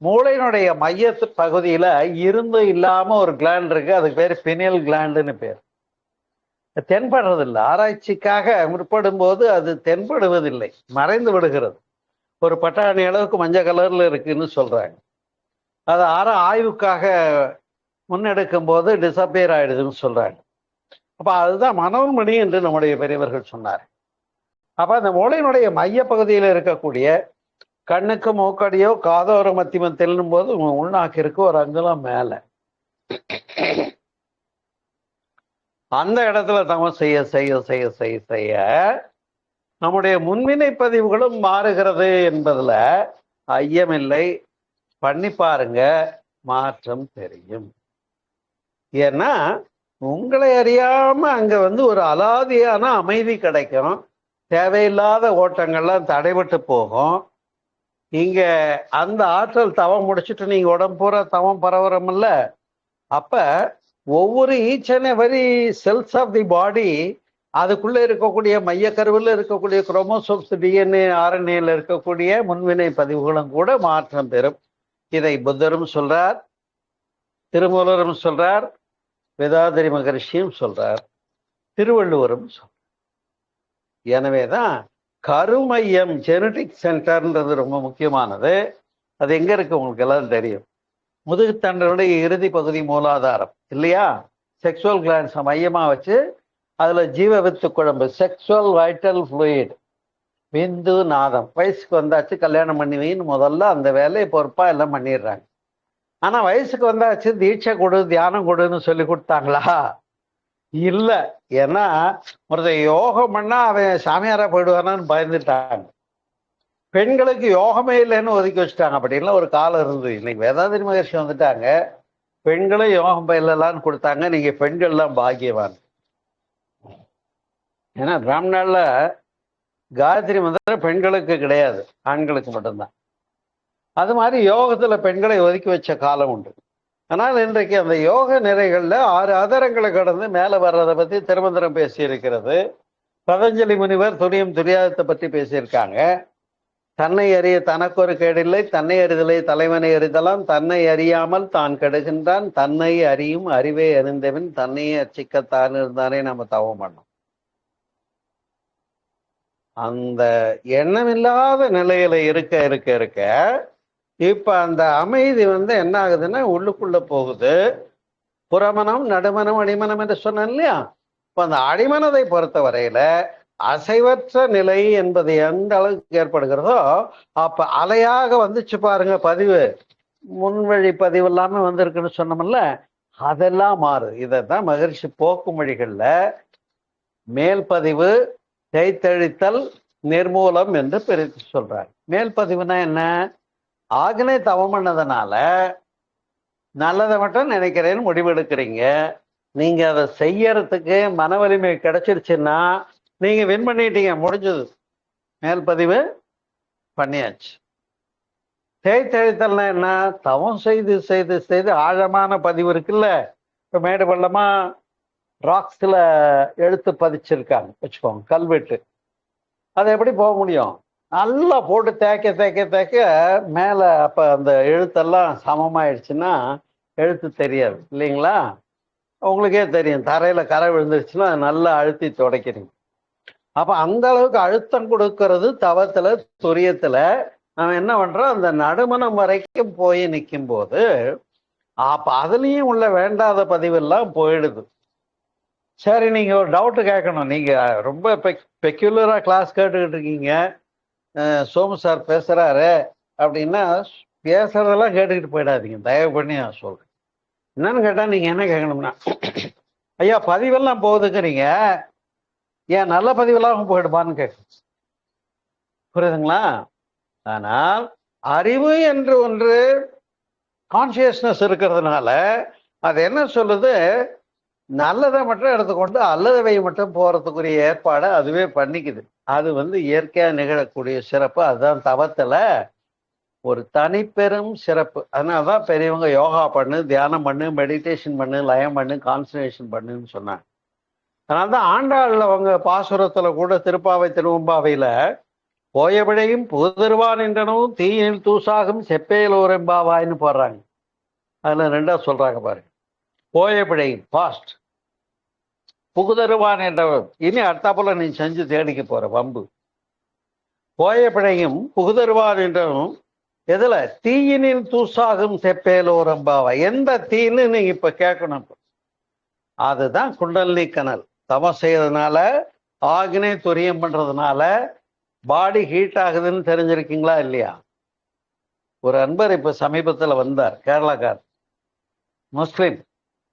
மூளையினுடைய மையத்து பகுதியில இருந்து இல்லாம ஒரு கிளாண்ட் இருக்கு, அதுக்கு பேர் பினியல் கிளாண்டுன்னு பேர். தென்படுறதில்லை. ஆராய்ச்சிக்காக முற்படும் போது அது தென்படுவதில்லை, மறைந்து விடுகிறது. ஒரு பட்டாணி அளவுக்கு மஞ்சள் கலர்ல இருக்குன்னு சொல்றாங்க. அது ஆய்வுக்காக முன்னெடுக்கும் போது டிசப்பியர் ஆயிடுதுன்னு சொல்றாங்க. அப்ப அதுதான் மனோன்மணி என்று நம்முடைய பெரியவர்கள் சொன்னார். அப்ப அந்த மூளையினுடைய மைய பகுதியில் இருக்கக்கூடிய கண்ணுக்கு மூக்கடியோ காதோர மத்திமத்திலும் போது உள்நாக்கிற்கு ஒரு அங்குலம் மேல, அந்த இடத்துல தவம் செய்ய செய்ய செய்ய செய்ய செய்ய நம்முடைய முன்வினை பதிவுகளும் மாறுகிறது என்பதுல ஐயமில்லை. பண்ணி பாருங்க, மாற்றம் தெரியும். ஏன்னா உங்களை அறியாம அங்க ஒரு அலாதியான அமைதி கிடைக்கும். தேவையில்லாத ஓட்டங்கள்லாம் தடைபட்டு போகும். இங்க அந்த ஆற்றல் தவம் முடிச்சுட்டு நீங்க உடம்பு பூரா தவம் பரவறமில்ல. அப்ப ஒவ்வொரு each and every cells of the body, அதுக்குள்ள இருக்கக்கூடிய மையக்கருவில் இருக்கக்கூடிய குரோமோசோம்ஸ், டிஎன்ஏ ஆர்என்ஏல இருக்கக்கூடிய முன்வினை பதிவுகளும் கூட மாற்றம் பெறும். இதை புத்தரும் சொல்றார், திருமூலரும் சொல்றார், வேதாதிரி மகரிஷியும் சொல்றார், திருவள்ளுவரும் சொல்றார். எனவேதான் கருமையம் ஜெனடிக் சென்டர்ன்றது ரொம்ப முக்கியமானது. அது எங்க இருக்கு உங்களுக்கு எல்லாம் தெரியும். முதுகுத்தண்டனுடைய இறுதி பகுதி மூலாதாரம் இல்லையா? செக்சுவல் கிளான்ஸ் மையமா வச்சு அதுல ஜீவ வித்து குழம்பு, செக்சுவல் வைட்டல் ஃப்ளூயிட், விந்து நாதம். வயசுக்கு வந்தாச்சு கல்யாணம் பண்ணி வைன்னு முதல்ல அந்த வேலையை பொறுப்பா எல்லாம் பண்ணிடுறாங்க. ஆனா வயசுக்கு வந்தாச்சு தீட்சை கொடு தியானம் கொடுன்னு சொல்லி கொடுத்தாங்களா? இல்ல. ஏன்னா ஒருத்தர் யோகம் பண்ணா அவன் சாமியாரா போயிடுவானான்னு பயந்துட்டாங்க. பெண்களுக்கு யோகமே இல்லைன்னு ஒதுக்கி வச்சுட்டாங்க. அப்படின்லாம் ஒரு காலம் இருந்தது. இன்னைக்கு வேதாதிரி மகர்ஷி வந்துட்டாங்க, பெண்களும் யோகம் பயிலலான்னு கொடுத்தாங்க. நீங்க பெண்கள்லாம் பாக்கியவான். ஏன்னா பிராமணால காயத்ரி மந்திரம் பெண்களுக்கு கிடையாது, ஆண்களுக்கு மட்டும்தான். அது மாதிரி யோகத்துல பெண்களை ஒதுக்கி வச்ச காலம் உண்டு. ஆனால் இன்றைக்கு அந்த யோக நிறைகள்ல 6 அதரங்களை கடந்து மேல வர்றதை பத்தி திருமந்திரம் பேசி இருக்கிறது. பதஞ்சலி முனிவர் துரியம் துரியாதத்தை பற்றி பேசியிருக்காங்க. தன்னை அறிய தனக்கு ஒரு கேடில்லை, தன்னை அறிதலை தலைவனை அறிதலாம், தன்னை அறியாமல் தான் கெடுகின்றான், தன்னை அறியும் அறிவை அறிந்தவன் தன்னையே அர்ச்சிக்கத்தான் இருந்தானே நம்ம தவம் பண்ணோம். அந்த எண்ணமில்லாத நிலையில இருக்க இருக்க இருக்க இப்ப அந்த அமைதி என்ன ஆகுதுன்னா உள்ளுக்குள்ள போகுது. புறமனம் நடுமனம் அடிமனம் என்று சொன்னேன் இல்லையா? இப்ப அந்த அடிமனதை பொறுத்த வரையில அசைவற்ற நிலை என்பது எந்த அளவுக்கு ஏற்படுகிறதோ அப்ப அலையாக வந்துச்சு பாருங்க பதிவு. முன்வழி பதிவு எல்லாமே வந்திருக்குன்னு சொன்னோம்ல, அதெல்லாம் மாறுது. இதைத்தான் மகிழ்ச்சி போக்கும் வழிகள்ல மேல் பதிவு, தேய்த்தழித்தல், நிர்மூலம் என்று பிரித்து சொல்றாங்க. மேல் பதிவுனா என்ன? ஆக்னே தவம் பண்ணதுனால நல்லதை மட்டும் நினைக்கிறேன்னு முடிவெடுக்கிறீங்க. நீங்க அதை செய்யறதுக்கு மன வலிமை கிடைச்சிருச்சுன்னா நீங்க வின் பண்ணிட்டீங்க, முடிஞ்சது. மேல் பதிவு பண்ணியாச்சு. தேய்த்தெழுத்தல்னா என்ன? தவம் செய்து செய்து செய்து ஆழமான பதிவு இருக்குல்ல. இப்ப மேடு பள்ளமா ராக்ஸ்ல எழுத்து பதிச்சிருக்காங்க வச்சுக்கோங்க, கல்வெட்டு. அது எப்படி போக முடியும்? நல்லா போட்டு தேய்க்க தேய்க்க தேய்க்க மேல அப்ப அந்த எழுத்தெல்லாம் சமமாயிடுச்சுன்னா எழுத்து தெரியாது இல்லைங்களா? உங்களுக்கே தெரியும், தரையில கரை விழுந்துருச்சுன்னா நல்லா அழுத்தி துடைக்கிறீங்க. அப்ப அந்த அளவுக்கு அழுத்தம் கொடுக்கறது தவத்துல, துரியத்துல. நம்ம என்ன பண்றோம், அந்த நடுமணம் வரைக்கும் போய் நிற்கும் போது அப்ப அதுலயும் உள்ள வேண்டாத பதிவெல்லாம் போயிடுது. சரி, நீங்க ஒரு டவுட் கேட்கணும். நீங்க ரொம்ப பெக்யூலரா கிளாஸ் கேட்டுக்கிட்டு இருக்கீங்க, சோமு சார் பேசுறாரு அப்படின்னா பேசுறதெல்லாம் கேட்டுக்கிட்டு போயிடாதீங்க, தயவு பண்ணி நான் சொல்றேன். என்னன்னு கேட்டா, நீங்க என்ன கேட்கணும்னா, ஐயா பதிவெல்லாம் போகுதுங்கிறீங்க, ஏன் நல்ல பதிவெல்லாம் போயிடுமான்னு கேட்கணும். புரியுதுங்களா? ஆனால் அறிவு என்று ஒன்று கான்சியஸ்னஸ் இருக்கிறதுனால அது என்ன சொல்லுது, நல்லதை மட்டும் எடுத்துக்கொண்டு அல்லதவை மட்டும் போறதுக்குரிய ஏற்பாடை அதுவே பண்ணிக்குது. அது இயற்கையா நிகழக்கூடிய சிறப்பு. அதுதான் தவத்துல ஒரு தனிப்பெரும் சிறப்பு. அதனாலதான் பெரியவங்க யோகா பண்ணு, தியானம் பண்ணு, மெடிடேஷன் பண்ணு, லயம் பண்ணு, கான்சன்ட்ரேஷன் பண்ணுன்னு சொன்னாங்க. அதனால்தான் ஆண்டாள் அவங்க பாசுரத்துல கூட திருப்பாவை திருவம்பாவையில போயவிடையும் புகுதருவான் என்றனும் தீயில் தூசாகும் செப்பையில் ஓரெம்பாவாயின்னு போடுறாங்க. அதுல ரெண்டா சொல்றாங்க பாருங்க. போயபிழையும் பாஸ்ட், புகுதருவான் என்ற இனி அடுத்தாப்புல நீ செஞ்சு தேடிக்க போற வம்பு. போயபிழையும் புகுதருவான் என்றனும் எதுல? தீயினில் தூசாகும் செப்பேலோரம்பாவா. எந்த தீன்னு நீங்க இப்ப கேட்கணும். அதுதான் குண்டலினி கனல். தவம் செய்யறதுனால, ஆக்னே துரியம் பண்றதுனால பாடி ஹீட் ஆகுதுன்னு தெரிஞ்சிருக்கீங்களா இல்லையா? ஒரு அன்பர் இப்ப சமீபத்துல வந்தார், கேரளாக்கார், முஸ்லிம்.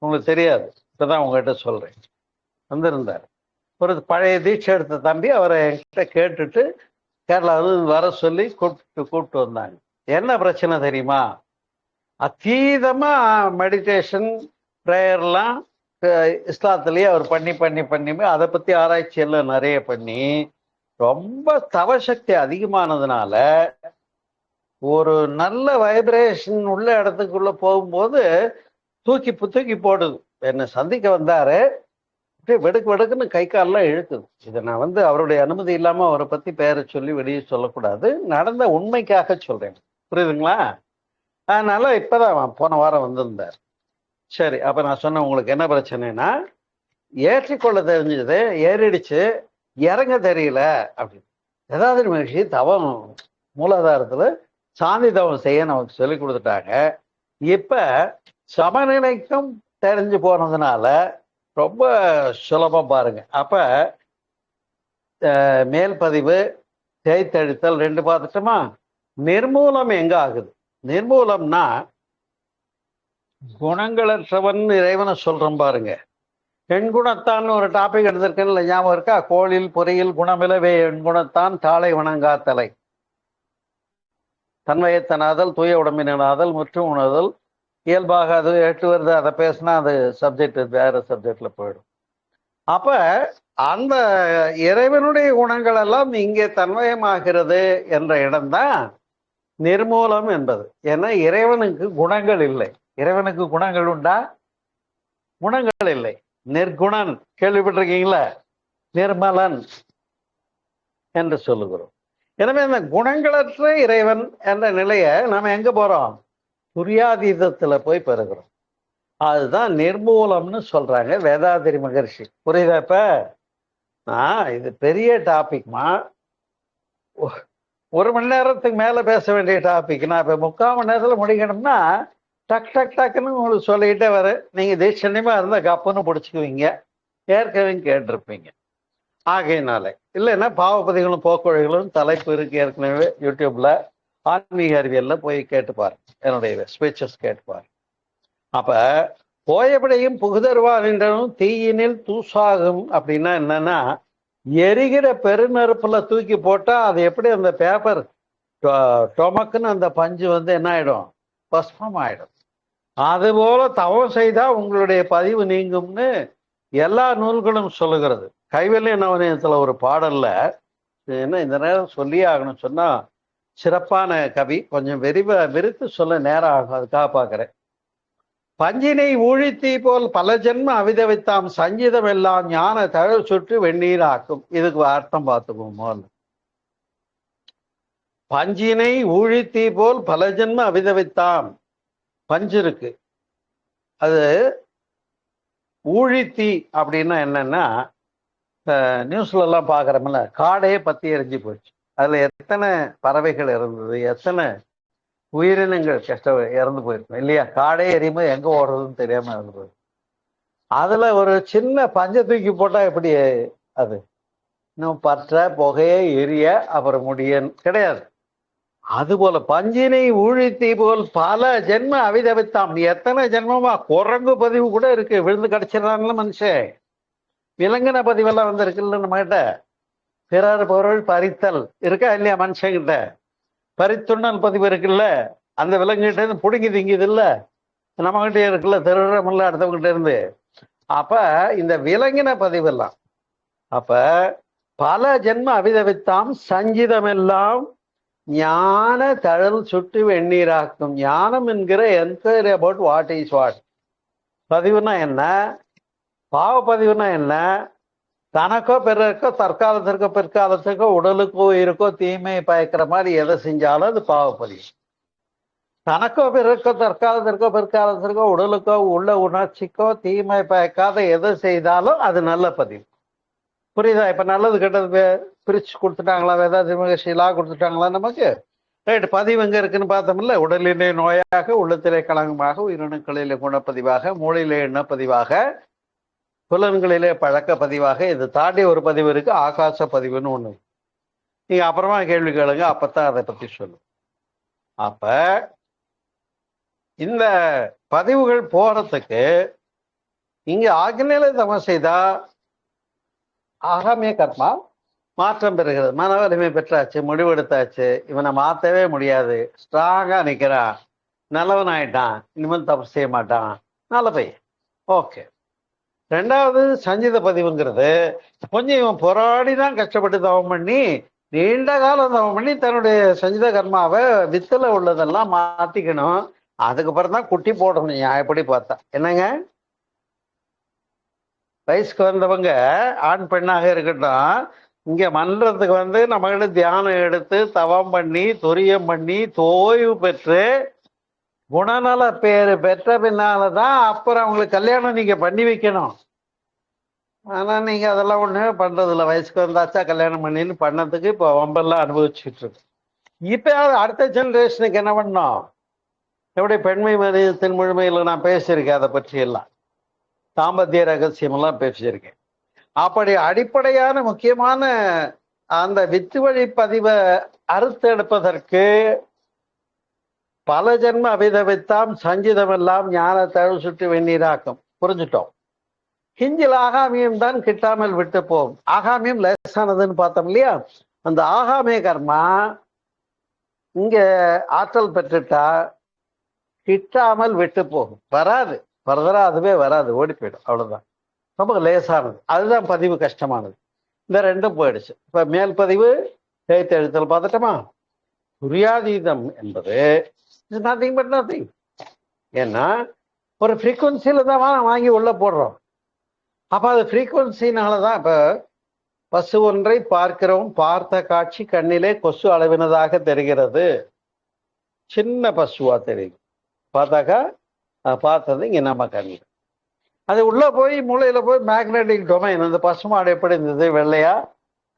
உங்களுக்கு தெரியாது, இப்பதான் உங்ககிட்ட சொல்றேன். வந்திருந்தார். ஒரு பழைய தீட்சை எடுத்த தம்பி அவரை என்கிட்ட கேட்டுட்டு கேரளாவில் வர சொல்லி கூப்பிட்டு வந்தாங்க. என்ன பிரச்சனை தெரியுமா? அதீதமா மெடிடேஷன் பிரேயர்லாம் இஸ்லாத்திலேயே அவர் பண்ணி பண்ணி பண்ணி அதை பத்தி ஆராய்ச்சி எல்லாம் நிறைய பண்ணி ரொம்ப தவசக்தி அதிகமானதுனால ஒரு நல்ல வைப்ரேஷன் உள்ள இடத்துக்குள்ள போகும்போது தூக்கி போடுது. என்னை சந்திக்க வந்தாரு, அப்படியே வெடுக்கு வெடுக்குன்னு கை காலெல்லாம் இழுக்குது. இதை நான் அவருடைய அனுமதி இல்லாம அவரை பத்தி பேரை சொல்லி வெளியே சொல்லக்கூடாது, நடந்த உண்மைக்காக சொல்றேன். புரியுதுங்களா? அதனால இப்பதான் போன வாரம் வந்திருந்தார். சரி, அப்ப நான் சொன்னேன், உங்களுக்கு என்ன பிரச்சனைனா, ஏற்றிக்கொள்ள தெரிஞ்சது ஏறிடுச்சு, இறங்க தெரியல அப்படின்னு. ஏதாவது மகிழ்ச்சி தவம் மூலாதாரத்துல சாந்தி தவம் செய்ய நமக்கு சொல்லி கொடுத்துட்டாங்க. இப்ப சமநிலைக்கும் தெரிஞ்சு போனதுனால ரொம்ப சுலபம் பாருங்க. அப்ப மேல் பதிவு, தேய்த்தெழுத்தல் ரெண்டு பார்த்துட்டோமா? நிர்மூலம் எங்க ஆகுது? நிர்மூலம்னா குணங்களற்றவன் இறைவனை சொல்றோம் பாருங்க. எண்குணத்தான் ஒரு டாபிக் எடுத்திருக்கேன்னு ஞாபகம் இருக்கா? கோளில் பொறியில் குணமிலவே எண்குணத்தான் தாளை வணங்காத்தலை, தன்வயத்தனாதல், தூய உடம்பினாதல், முற்றும் உணர்தல், இயல்பாக அது 8 வருது. அதை பேசினா அது சப்ஜெக்ட் வேற சப்ஜெக்ட்ல போயிடும். அப்ப அந்த இறைவனுடைய குணங்கள் எல்லாம் இங்கே தன்வயமாகிறது என்ற இடம்தான் நிர்மூலம் என்பது. ஏன்னா இறைவனுக்கு குணங்கள் இல்லை. இறைவனுக்கு குணங்கள் உண்டா? குணங்கள் இல்லை. நிர்குணன் கேள்விப்பட்டிருக்கீங்களா? நிர்மலன் என்று சொல்லுகிறோம். எனவே இந்த குணங்களற்ற இறைவன் என்ற நிலையை நாம எங்க போறோம்? துரியாதீதத்துல போய் பெறுகிறோம். அதுதான் நிர்மூலம்னு சொல்றாங்க வேதாதிரி மகர்ஷி. புரியுதா? இப்ப இது பெரிய டாபிக்மா, 1 மணி நேரத்துக்கு மேல பேச வேண்டிய டாபிக். நான் இப்ப 3/4 மணி நேரத்துல முடிக்கணும்னா டக் டக் டக்குன்னு உங்களுக்கு சொல்லிக்கிட்டே வர. நீங்க தேசன்யமா இருந்தா கப்புன்னு பிடிச்சிக்குவீங்க, ஏற்கனவே கேட்டிருப்பீங்க. ஆகையினால இல்லைன்னா பாவப்பதிகளும் போக்குவழிகளும் தலைப்பு இருக்கு ஏற்கனவே யூடியூப்ல, ஆன்மீக அறிவியல்ல போய் கேட்டுப்பாரு, என்னுடைய ஸ்பீச்சஸ் கேட்டுப்பாரு. அப்ப போயபடியும் புகுதருவான் என்றனும் தீயினில் தூசாகும் அப்படின்னா என்னன்னா, எரிகிற பெருநெருப்புல தூக்கி போட்டா அது எப்படி அந்த பேப்பர் டொமக்குன்னு அந்த பஞ்சு வந்து என்ன ஆயிடும், பஸ்மம் ஆயிடும். அதுபோல தவம் செய்தா உங்களுடைய பதிவு நீங்கும்னு எல்லா நூல்களும் சொல்லுகிறது. கைவல்ய நவநீதத்துல ஒரு பாடல்ல, என்ன இந்த நேரம் சொல்லியே ஆகணும், சொன்னா சிறப்பான கவி, கொஞ்சம் விரித்து சொல்ல நேரம் ஆகும், அதுக்காக பாக்குறேன். பஞ்சினை ஊழித்தீ போல் பல ஜென்ம அவிதவித்தாம் சஞ்சிதம் எல்லாம் ஞான தழல் சுற்று வெந்நீர் ஆக்கும். இதுக்கு அர்த்தம் பார்த்துக்குவோம் முதல்ல. பஞ்சினை ஊழித்தீ போல் பல ஜென்ம அவிதவித்தாம், பஞ்சு இருக்கு, அது ஊழித்தீ அப்படின்னா என்னன்னா, நியூஸ்ல எல்லாம் பாக்குறோம்ல, காடையே பத்தி எரிஞ்சு போச்சு, அதுல எத்தனை பறவைகள் இருந்தது, எத்தனை உயிரினங்கள் இறந்து போயிருக்கும் இல்லையா? காடே எரியும்போது எங்க ஓடுறதுன்னு தெரியாம இறந்து போயிடும். அதுல ஒரு சின்ன பஞ்ச தூக்கி போட்டா எப்படி அது இன்னும் பற்ற புகையே எரிய அப்புறம் முடியன் கிடையாது. அதுபோல பஞ்சினை ஊழித்தீ போல் பல ஜென்ம அவிதவித்தாம், எத்தனை ஜென்மமா குரங்கு பதிவு கூட இருக்கு, விழுந்து கிடைச்சிடறாங்கள மனுஷன். விலங்கின பதிவெல்லாம் வந்து இருக்குல்ல நம்ம கிட்ட. பிறர் பொருள் பறித்தல் இருக்கா இல்லையா மனுஷங்கிட்ட? பறித்துண்ணல் பதிவு இருக்குல்ல, அந்த விலங்குகிட்ட இருந்து பிடுங்கி திங்குது இல்ல, நம்ம கிட்டே இருக்குல்ல, திருடுறமில்ல அடுத்தவங்கிட்ட இருந்து. அப்ப இந்த விலங்கின பதிவெல்லாம், அப்ப பல ஜென்ம அவிதவித்தாம் சஞ்சிதம் எல்லாம் ஞான தழல் சுட்டு வெந்நீராக்கும். ஞானம் என்கிற enquiry about what is what. பதிவுனா என்ன, பாவ பதிவுனா என்ன, தனக்கோ பிறருக்கோ தற்காலத்திற்கோ பிற்காலத்திற்கோ உடலுக்கோ உயிருக்கோ தீமை பயக்கிற மாதிரி எதை செஞ்சாலும் அது பாவப்பதிவு. தனக்கோ பிறருக்கோ தற்காலத்திற்கோ பிற்காலத்திற்கோ உடலுக்கோ உள்ள உணர்ச்சிக்கோ தீமை பயக்காத எதை செய்தாலும் அது நல்ல பதிவு. புரியுதா? இப்ப நல்லது கெட்டது பிரிச்சு கொடுத்துட்டாங்களா, வேதாந்தி மகர்ஷிலா கொடுத்துட்டாங்களா நமக்கு? ரைட். பதிவு எங்க இருக்குன்னு பார்த்தோம்ல, உடலிலே நோயாக, உள்ளத்திலே களங்கமாக, உயிரணுக்களிலே குணப்பதிவாக, மூளையிலே எண்ணப்பதிவாக, புலன்களிலே பழக்க பதிவாக. இது தாண்டி ஒரு பதிவு இருக்கு, ஆகாச பதிவுன்னு ஒண்ணு. நீங்க அப்புறமா கேள்வி கேளுங்க, அப்பத்தான் அதை பத்தி சொல்லும். அப்ப இந்த பதிவுகள் போறதுக்கு இங்க ஆக்னியில தவம் செய்தா ஆகாமிய கர்மா மாற்றம் பெறுகிறது. மன வலிமை பெற்றாச்சு, முடிவெடுத்தாச்சு, இவனை மாற்றவே முடியாது, ஸ்ட்ராங்கா நிற்கிறான், நல்லவன் ஆயிட்டான், இனிமேல் தப்பு செய்ய மாட்டான், நல்ல பையன், ஓகே. ரெண்டாவது சஞ்சித பதிவுங்கிறது கொஞ்சம் இவன் போராடி தான் கஷ்டப்பட்டு தவம் பண்ணி நீண்ட காலம் தவம் பண்ணி தன்னுடைய சஞ்சித கர்மாவை வித்துல உள்ளதெல்லாம் மாத்திக்கணும். அதுக்கப்புறம் தான் குட்டி போடணும். எப்படி பார்த்தா என்னங்க, வயசுக்கு வந்தவங்க ஆண் பெண்ணாக இருக்கட்டும், இங்க மன்றத்துக்கு வந்து நம்மகிட்ட தியானம் எடுத்து தவம் பண்ணி துரியம் பண்ணி தோய்வு பெற்று குணநல பேரு பெற்ற பின்னால்தான் அப்புறம் அவங்களுக்கு கல்யாணம் நீங்க பண்ணி வைக்கணும். ஆனா நீங்க அதெல்லாம் ஒண்ணுமே பண்றது இல்லை. வயசுக்கு வந்தாச்சா கல்யாணம் பண்ணின்னு பண்ணதுக்கு இப்போ வம்பெல்லாம் அனுபவிச்சுட்டு இருக்கு. இப்ப அடுத்த ஜெனரேஷனுக்கு என்ன பண்ணோம்? எப்படி பெண்மை மனிதத்தின் முழுமையில் நான் பேசியிருக்கேன், அதை பற்றி எல்லாம் தாம்பத்திய ரகசியம் எல்லாம் பேசியிருக்கேன். அப்படி அடிப்படையான முக்கியமான அந்த வித்து வழி பதிவை அறுத்தெடுப்பதற்கு பல ஜென்ம அபிதவித்தாம் சஞ்சிதம் எல்லாம் ஞான தழல் சுட்டு வெந்நீராக்கும். புரிஞ்சுட்டோம். ஹிஞ்சில் ஆகாமியம் தான் கிட்டாமல் விட்டு போகும். ஆகாமியம் லேசானதுன்னு பார்த்தோம் இல்லையா? அந்த ஆகாமிய கர்மா இங்க ஆற்றல் பெற்றுட்டா கிட்டாமல் விட்டு போகும், வராது, ஃபர்தரா அதுவே வராது, ஓடி போயிடும், அவ்வளவுதான். ரொம்ப லேசானது, அதுதான் பதிவு கஷ்டமானது. இந்த ரெண்டும் போயிடுச்சு. இப்ப மேல் பதிவு எழுத்து எழுத்தல் பார்த்துட்டோமா? துரியாதீதம் என்பது இஸ் நத்திங் பட் நத்திங். ஏன்னா ஒரு ஃப்ரீக்குவன்சியில தான் வாங்கி உள்ள போடுறோம். அப்ப அது ஃப்ரீக்குவன்சினாலதான். இப்ப பசு ஒன்றை பார்க்கிறோம், பார்த்த காட்சி கண்ணிலே கொசு அளவினதாக தெரிகிறது. சின்ன பசுவா தெரியுது, பார்த்தாக்கா பார்த்தது இங்க நம்ம கண்ணில். அது உள்ள போய் மூளையில போய் மேக்னெட்டிக் டொமைன், அந்த பசுமாடு எப்படி இருந்தது, வெள்ளையா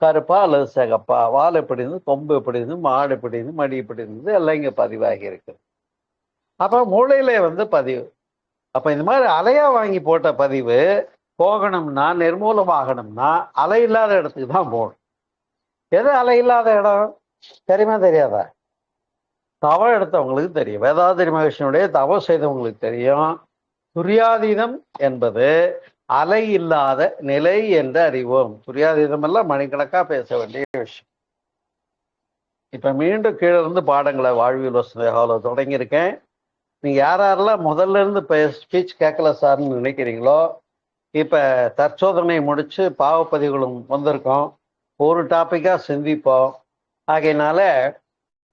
கருப்பா அல்லது சிகப்பா, வால் எப்படி இருந்தது, கொம்பு எப்படி இருந்தது, மாடு எப்படி இருந்தது, மடி எப்படி இருந்தது, எல்லாம் இங்க பதிவாகி இருக்கு. அப்ப மூளையில வந்து பதிவு. அப்ப இந்த மாதிரி அலையா வாங்கி போட்ட பதிவு போகணும்னா, நிர்மூலமாகணும்னா அலை இல்லாத இடத்துக்கு தான் போகணும். எது அலை இல்லாத இடம் தெரியுமா தெரியாதா? தவம் எடுத்தவங்களுக்கு தெரியும், வேதாத்திரி மகர்ஷியினுடைய தவம் செய்தவங்களுக்கு தெரியும். துரியாதீதம் என்பது அலை இல்லாத நிலை என்று அறிவோம். துரியாதீதமெல்லாம் மணிக்கணக்கா பேச வேண்டிய விஷயம். இப்ப மீண்டும் கீழே இருந்து பாடங்களை வாழ்வியல் வசதியால தொடங்கியிருக்கேன். நீங்க யாரெல்லாம் முதல்ல இருந்து ஸ்பீச் கேட்கல சார்னு நினைக்கிறீங்களோ, இப்ப தற்சோதனை முடிச்சு பாவப்பதிவுகளும் வந்திருக்கோம். ஒரு டாபிக்கா சிந்திப்போம். ஆகையினால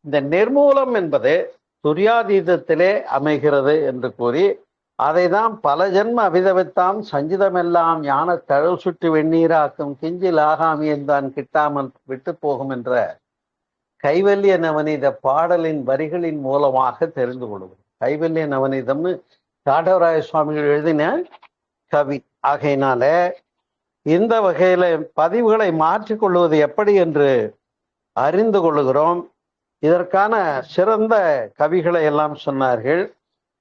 இந்த நிர்மூலம் என்பது துரியாதீதத்திலே அமைகிறது என்று கூறி, அதை தான் பல ஜென்ம அபிதவித்தாம் சஞ்சிதமெல்லாம் ஞான தழல் சுற்றி வெந்நீராக்கும் கிஞ்சில் ஆகாமியன்தான் கிட்டாமல் விட்டு போகும் என்ற கைவல்ய நவநீத பாடலின் வரிகளின் மூலமாக தெரிந்து கொள்வது. கைவல்ய நவநீதம்னு தாண்டவராய சுவாமிகள் எழுதின கவி. ஆகையினால இந்த வகையில பதிவுகளை மாற்றிக்கொள்வது எப்படி என்று அறிந்து கொள்ளுகிறோம். இதற்கான சிறந்த கவிகளை எல்லாம் சொன்னார்கள்.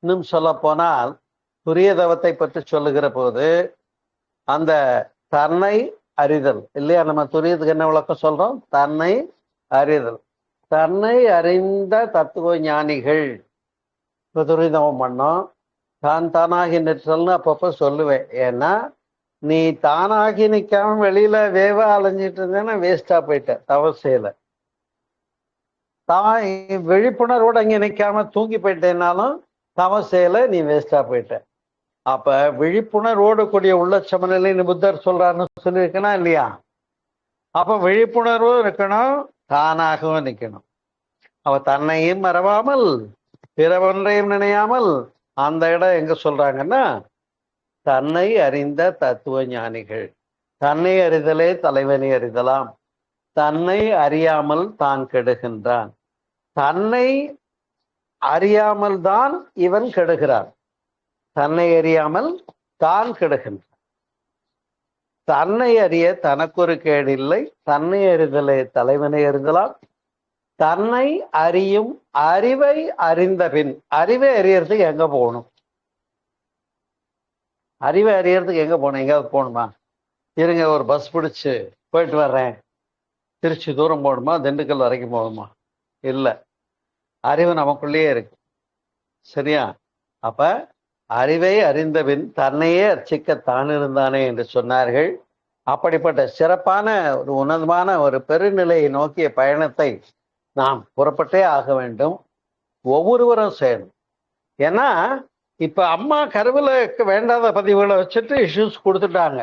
இன்னும் சொல்ல போனால் துரியதவத்தை பற்றி சொல்லுகிற போது அந்த தன்னை அறிதல் இல்லையா, நம்ம துரியத்துக்கு என்ன விளக்கம் சொல்றோம்? தன்னை அறிதல். தன்னை அறிந்த தத்துவ ஞானிகள் இப்போ துரிதவம் பண்ணோம். தான் தானாகி நிற்றல்னு அப்பப்போ சொல்லுவேன். ஏன்னா நீ தானாகி நிற்காம வெளியில வேவா அலைஞ்சிட்டு இருந்தேன்னா வேஸ்டா போயிட்ட, தவசையில. தான் விழிப்புணர்வோட இங்க நிற்காம தூங்கி போயிட்டேன்னாலும் தவசையில நீ வேஸ்டா போயிட்ட. அப்ப விழிப்புணர்வோடு கூடிய உள்ள சமநிலைன்னு புத்தர் சொல்றாருன்னு சொல்லியிருக்கனா இல்லையா? அப்ப விழிப்புணர்வும் இருக்கணும், தானாகவும் நிற்கணும். அவ தன்னையும் மறவாமல் பிறவொன்றையும் நினையாமல். அந்த இடம் எங்க சொல்றாங்கன்னா, தன்னை அறிந்த தத்துவ ஞானிகள். தன்னை அறிதலே தலைவனை அறிதலாம். தன்னை அறியாமல் தான் கெடுகின்றான். தன்னை அறியாமல் தான் இவன் கெடுகிறான். தன்னை அறியாமல் தான் கெடுகின்றான். தன்னை அறிய தனக்கொரு கேடில்லை. தன்னை அறிதலே தலைவனை அறிதலாம். தன்னை அறியும் அறிவை அறிந்த பின். அறிவை அறியறதுக்கு எங்க போகணும்? அறிவை அறியறதுக்கு எங்க போகணும்? எங்கேயாவது போகணுமா? இருங்க ஒரு பஸ் பிடிச்சு போயிட்டு வர்றேன், திருச்சி தூரம் போகணுமா, திண்டுக்கல் வரைக்கும் போகணுமா? இல்லை, அறிவு நமக்குள்ளேயே இருக்கு. சரியா? அப்ப அறிவை அறிந்தபின் தன்னையே அர்ச்சிக்கத்தான் இருந்தானே என்று சொன்னார்கள். அப்படிப்பட்ட சிறப்பான ஒரு உன்னதமான ஒரு பெருநிலையை நோக்கிய பயணத்தை நாம் புறப்பட்டே ஆக வேண்டும். ஒவ்வொருவரும் செய்யணும். ஏன்னா இப்ப அம்மா கருவில வேண்டாத பதிவுகளை வச்சுட்டு இஷ்யூஸ் கொடுத்துட்டாங்க.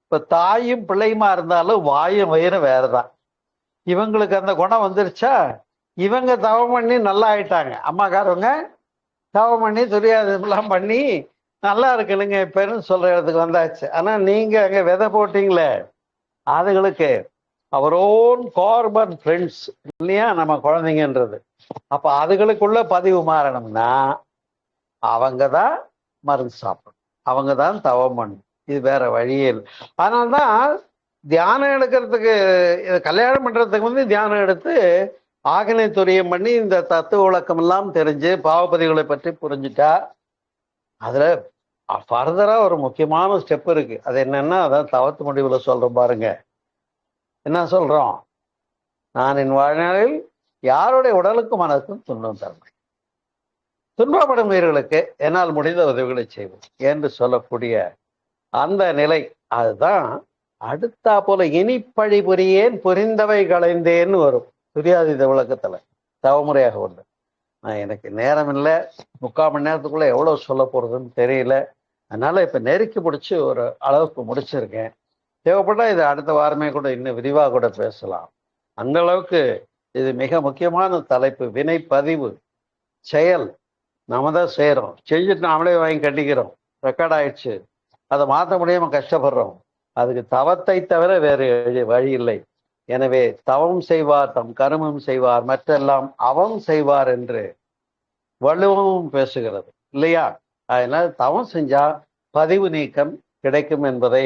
இப்ப தாயும் பிள்ளையுமா இருந்தாலும் வாயும் வயிறும் வேறதான். இவங்களுக்கு அந்த குணம் வந்துருச்சா, இவங்க தவம் பண்ணி நல்லா ஆயிட்டாங்க. அம்மாக்காரவங்க தவம் பண்ணி துரியாதெல்லாம் பண்ணி நல்லா இருக்குனுங்க இப்பன்னு சொல்ற இடத்துக்கு வந்தாச்சு. ஆனா நீங்க அங்க விதை போட்டீங்களே, அதுகளுக்கு அவர் ஓன் கார்பன் ஃப்ரெண்ட்ஸ் இல்லையா நம்ம குழந்தைங்கன்றது. அப்ப அதுகளுக்குள்ள பதிவு மாறணும்னா அவங்க தான் மருந்து சாப்பிடணும், அவங்க தான் தவம் பண்ணணும். இது வேற வழியே இல்லை. அதனால்தான் தியானம் எடுக்கிறதுக்கு, கல்யாணம் பண்றதுக்கு வந்து தியானம் எடுத்து ஆகனை துரியம் பண்ணி இந்த தத்துவ விளக்கம் எல்லாம் தெரிஞ்சு பாவப்பதிவுகளை பற்றி புரிஞ்சுட்டா அதுல ஃபர்தரா ஒரு முக்கியமான ஸ்டெப் இருக்கு. அது என்னன்னா, அதான் தவத்து முடிவுல சொல்றோம் பாருங்க. என்ன சொல்றோம்? நான் என் வாழ்நாளில் யாருடைய உடலுக்கும் மனதுக்கும் துன்பம் தரணும், துன்பப்படும் உயிர்களுக்கு என்னால் முடிந்த உதவிகளை செய்வோம் என்று சொல்லக்கூடிய அந்த நிலை. அதுதான் அடுத்தா போல இனிப்பழி புரியேன் புரிந்தவை களைந்தேன்னு வரும் துரியாதீத விளக்கத்துல தவமுறையாக உண்டு. நான் எனக்கு நேரம் இல்லை, 3/4 மணி நேரத்துக்குள்ள எவ்வளவு சொல்ல போறதுன்னு தெரியல. அதனால இப்ப நெருக்கி முடிச்சு ஒரு அளவுக்கு முடிச்சிருக்கேன். தேவைப்பட்டா இது அடுத்த வாரமே கூட இன்னும் விரிவாக கூட பேசலாம். அந்த அளவுக்கு இது மிக முக்கியமான தலைப்பு. வினை பதிவு செயல் நாம தான் செய்யறோம், செஞ்சுட்டு நாமளே வாங்கி கட்டிக்கிறோம், ரெக்கார்ட் ஆயிடுச்சு, அதை மாற்ற முடியாம கஷ்டப்படுறோம். அதுக்கு தவத்தை தவிர வேறு வழி இல்லை. எனவே தவம் செய்வார் தம் கருமம் செய்வார் மற்றெல்லாம் அவம் செய்வார் என்று வள்ளுவமும் பேசுகிறது இல்லையா? அதனால தவம் செஞ்சா பதிவு நீக்கம் கிடைக்கும் என்பதை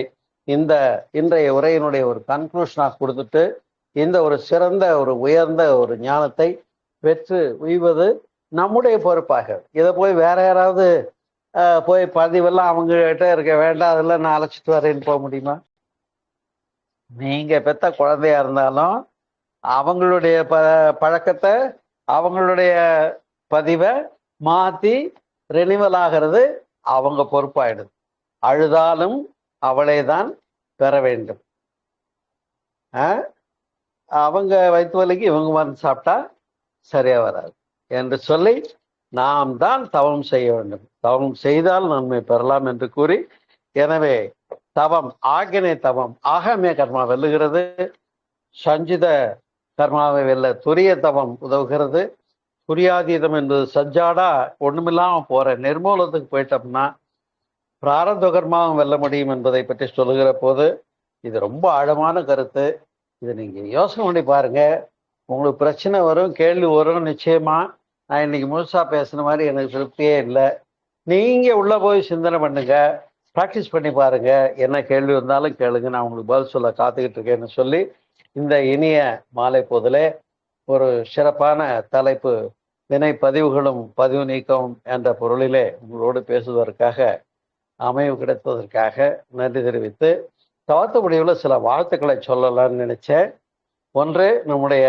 இந்த இன்றைய உரையினுடைய ஒரு கன்க்ளூஷனாக கொடுத்துட்டு, இந்த ஒரு சிறந்த ஒரு உயர்ந்த ஒரு ஞானத்தை பெற்று உய்வது நம்முடைய பொறுப்பாக. இதை போய் வேற யாராவது போய் பதிவெல்லாம் அவங்க கிட்ட இருக்க வேண்டாம், அதெல்லாம் நான் அழைச்சிட்டு வரேன்னு போக முடியுமா? நீங்க பெத்த குழந்தையா இருந்தாலும் அவங்களுடைய பழக்கத்தை அவங்களுடைய பதிவை மாத்தி ரெனிவல் ஆகிறது அவங்க பொறுப்பாயிடுது. அழுதாலும் அவளைதான் பெற வேண்டும். அவங்க வயிற்று வலிக்கு இவங்க மருந்து சாப்பிட்டா சரியா வராது என்று சொல்லி நாம் தான் தவம் செய்ய வேண்டும். தவம் செய்தால் நன்மை பெறலாம் என்று கூறி, எனவே தவம் ஆகினை தவம் ஆகமே கர்மா வெல்லுகிறது, சஞ்சித கர்மாவை வெல்ல துரிய தவம் உதவுகிறது. துரியாதீதம் என்பது சஜ்ஜாடா ஒண்ணுமில்லாம போற நிர்மூலத்துக்கு போயிட்டோம்னா பிராரப்த கர்மாவும் வெல்ல முடியும் என்பதை பற்றி சொல்லுகிற போது இது ரொம்ப ஆழமான கருத்து. இதை நீங்க யோசனை பண்ணி பாருங்க. உங்களுக்கு பிரச்சனை வரும், கேள்வி வரும். நிச்சயமா நான் இன்னைக்கு முழுசா பேசுன மாதிரி எனக்கு திருப்தியே இல்லை. நீங்க உள்ள போய் சிந்தனை பண்ணுங்க, ப்ராக்டிஸ் பண்ணி பாருங்க. என்ன கேள்வி வந்தாலும் கேளுங்க, நான் உங்களுக்கு பதில் சொல்ல காத்துக்கிட்டு இருக்கேன்னு சொல்லி இந்த இனிய மாலை போதிலே ஒரு சிறப்பான தலைப்பு வினை பதிவுகளும் பதிவு நீக்கவும் என்ற பொருளிலே உங்களோடு பேசுவதற்காக அமைவு கிடைத்ததற்காக நன்றி தெரிவித்து, தவத்து முடிவில் சில வாழ்த்துக்களை சொல்லலாம்னு நினைச்சேன். ஒன்று, நம்முடைய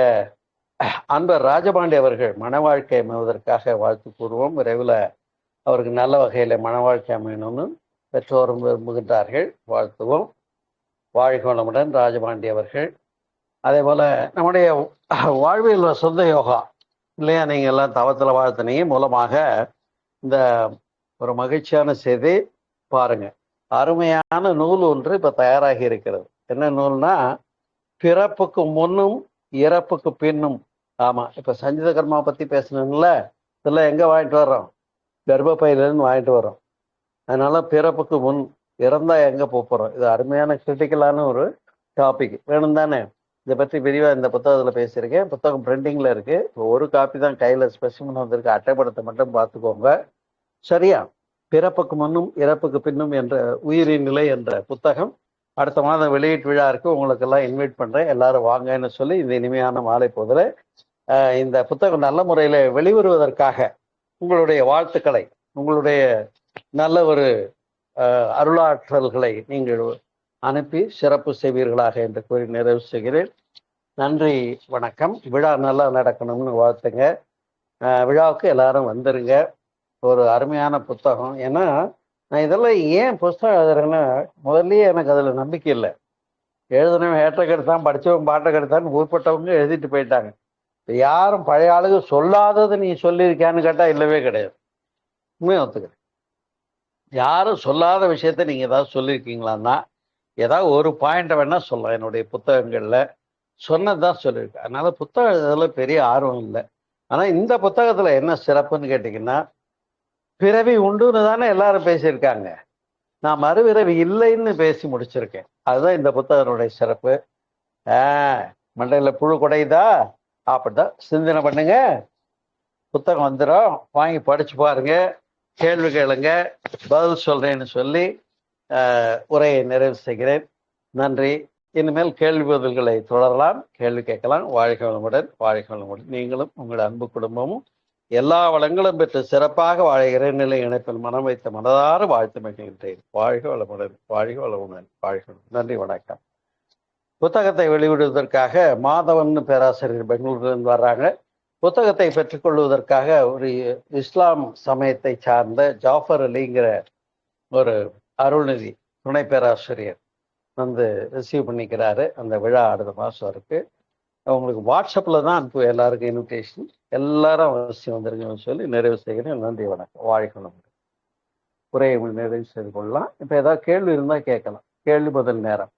அன்பர் ராஜபாண்டி அவர்கள் மன வாழ்க்கை அமைவதற்காக வாழ்த்து கூறுவோம். விரைவில் அவருக்கு நல்ல வகையில் மன வாழ்க்கை அமையணும்னு பெற்றோரும் விரும்புகின்றார்கள், வாழ்த்துவோம். வாழ்க வளமுடன் ராஜபாண்டி அவர்கள். அதே போல நம்முடைய வாழ்வியல் சொந்த யோகா இல்லையா, நீங்க எல்லாம் தவத்தில் வாழ்த்தினீங்க மூலமாக இந்த ஒரு மகிழ்ச்சியான செய்தி பாருங்க. அருமையான நூல் ஒன்று இப்ப தயாராகி இருக்கிறது. என்ன நூல்னா, பிறப்புக்கு முன்னும் இறப்புக்கு பின்னும். ஆமா, இப்ப சஞ்சித கர்மா பத்தி பேசணும்ல, இதெல்லாம் எங்க வாங்கிட்டு வர்றோம்? கர்ப்பப்பையிலிருந்து வாங்கிட்டு வரோம். அதனால பிறப்புக்கு முன், இறந்தா எங்க போறோம்? இது அருமையான கிரிட்டிக்கலான ஒரு டாபிக். வேணும் தானே? இதை பற்றி விரிவாக இந்த புத்தகத்தில் பேசியிருக்கேன். புத்தகம் பிரிண்டிங்ல இருக்கு. ஒரு காப்பி தான் கையில் ஸ்பெசிமன் வந்திருக்கு. அட்டைப்படத்தை மட்டும் பார்த்துக்கோங்க. சரியா? பிறப்புக்கு முன்னும் இறப்புக்கு பின்னும் என்ற உயிரின் நிலை என்ற புத்தகம் அடுத்த மாதம் வெளியீட்டு விழா இருக்கு. உங்களுக்கு எல்லாம் இன்வைட் பண்றேன், எல்லாரும் வாங்கன்னு சொல்லி இந்த இனிமையான மாலை போதில் இந்த புத்தகம் நல்ல முறையில வெளிவருவதற்காக உங்களுடைய வாழ்த்துக்களை, உங்களுடைய நல்ல ஒரு அருளாற்றல்களை நீங்கள் அனுப்பி சிறப்பு செய்வீர்களாக என்று கூறி நிறைவு செய்கிறேன். நன்றி, வணக்கம். விழா நல்லா நடக்கணும்னு வாழ்த்துங்க. விழாவுக்கு எல்லாரும் வந்துருங்க. ஒரு அருமையான புத்தகம். ஏன்னா நான் இதெல்லாம் ஏன் புஸ்தகம் எழுதுறேன்னா, முதல்லயே எனக்கு அதில் நம்பிக்கை இல்லை. எழுதுனவன் ஏற்ற கெடுத்தான், படித்தவன் பாட்டை கெடுத்தான்னு ஊர்பட்டவங்க எழுதிட்டு போயிட்டாங்க. இப்போ யாரும் பழைய ஆளுக சொல்லாதது நீ சொல்லியிருக்கியான்னு கேட்டால் இல்லவே கிடையாது. உண்மையை ஒத்துக்கிறேன். யாரும் சொல்லாத விஷயத்த நீங்கள் ஏதாவது சொல்லியிருக்கீங்களான்னா ஏதாவது ஒரு பாயிண்ட்டை வேணால் சொல்லலாம். என்னுடைய புத்தகங்களில் சொன்னது தான் சொல்லியிருக்கேன். அதனால புத்தகம் எழுதுறதுல பெரிய ஆர்வம் இல்லை. ஆனால் இந்த புத்தகத்தில் என்ன சிறப்புன்னு கேட்டிங்கன்னா, பிறவி உண்டுன்னு தானே எல்லாரும் பேசியிருக்காங்க. நான் மறுபிறவி இல்லைன்னு பேசி முடிச்சிருக்கேன். அதுதான் இந்த புத்தகனுடைய சிறப்பு. மண்டையில் புழு குடையுதா? அப்படிதான் சிந்தனை பண்ணுங்க. புத்தகம் வந்துடும், வாங்கி படிச்சு பாருங்க, கேள்வி கேளுங்க, பதில் சொல்றேன்னு சொல்லி உரையை நிறைவு செய்கிறேன். நன்றி. இனிமேல் கேள்வி பதில்களை தொடரலாம், கேள்வி கேட்கலாம். வாழ்க வளமுடன், வாழ்க வளமுடன். நீங்களும் உங்கள் அன்பு குடும்பமும் எல்லா வளங்களும் பெற்று சிறப்பாக வாழ இறைநிலை இணைப்பில் மனம் வைத்த மனதார வாழ்த்து மகிழ்கின்றேன். வாழ்க வளமுடன், வாழ்க வளமுடன், வாழ்க. நன்றி, வணக்கம். புத்தகத்தை வெளியிடுவதற்காக மாதவன் பேராசிரியர் பெங்களூரிலிருந்து வர்றாங்க. புத்தகத்தை பெற்றுக்கொள்வதற்காக ஒரு இஸ்லாம் சமயத்தை சார்ந்த ஜாஃபர் அலிங்கிற ஒரு அருள்நிதி துணை பேராசிரியர் வந்து ரிசீவ் பண்ணிக்கிறாரு. அந்த விழா அடுத்த மாதம் இருக்கு. உங்களுக்கு வாட்ஸ்அப்பில் தான் அனுப்பு எல்லாருக்கும் இன்விடேஷன். எல்லாரும் அவசியம் வந்துருங்கன்னு சொல்லி நிறைவு செய்கிறேன். நன்றி, வணக்கம். வாழ்க்கணும். உரையை நிறைவு செய்து கொள்ளலாம். இப்போ ஏதாவது கேள்வி இருந்தால் கேட்கலாம். கேள்வி பதில் நேரம்.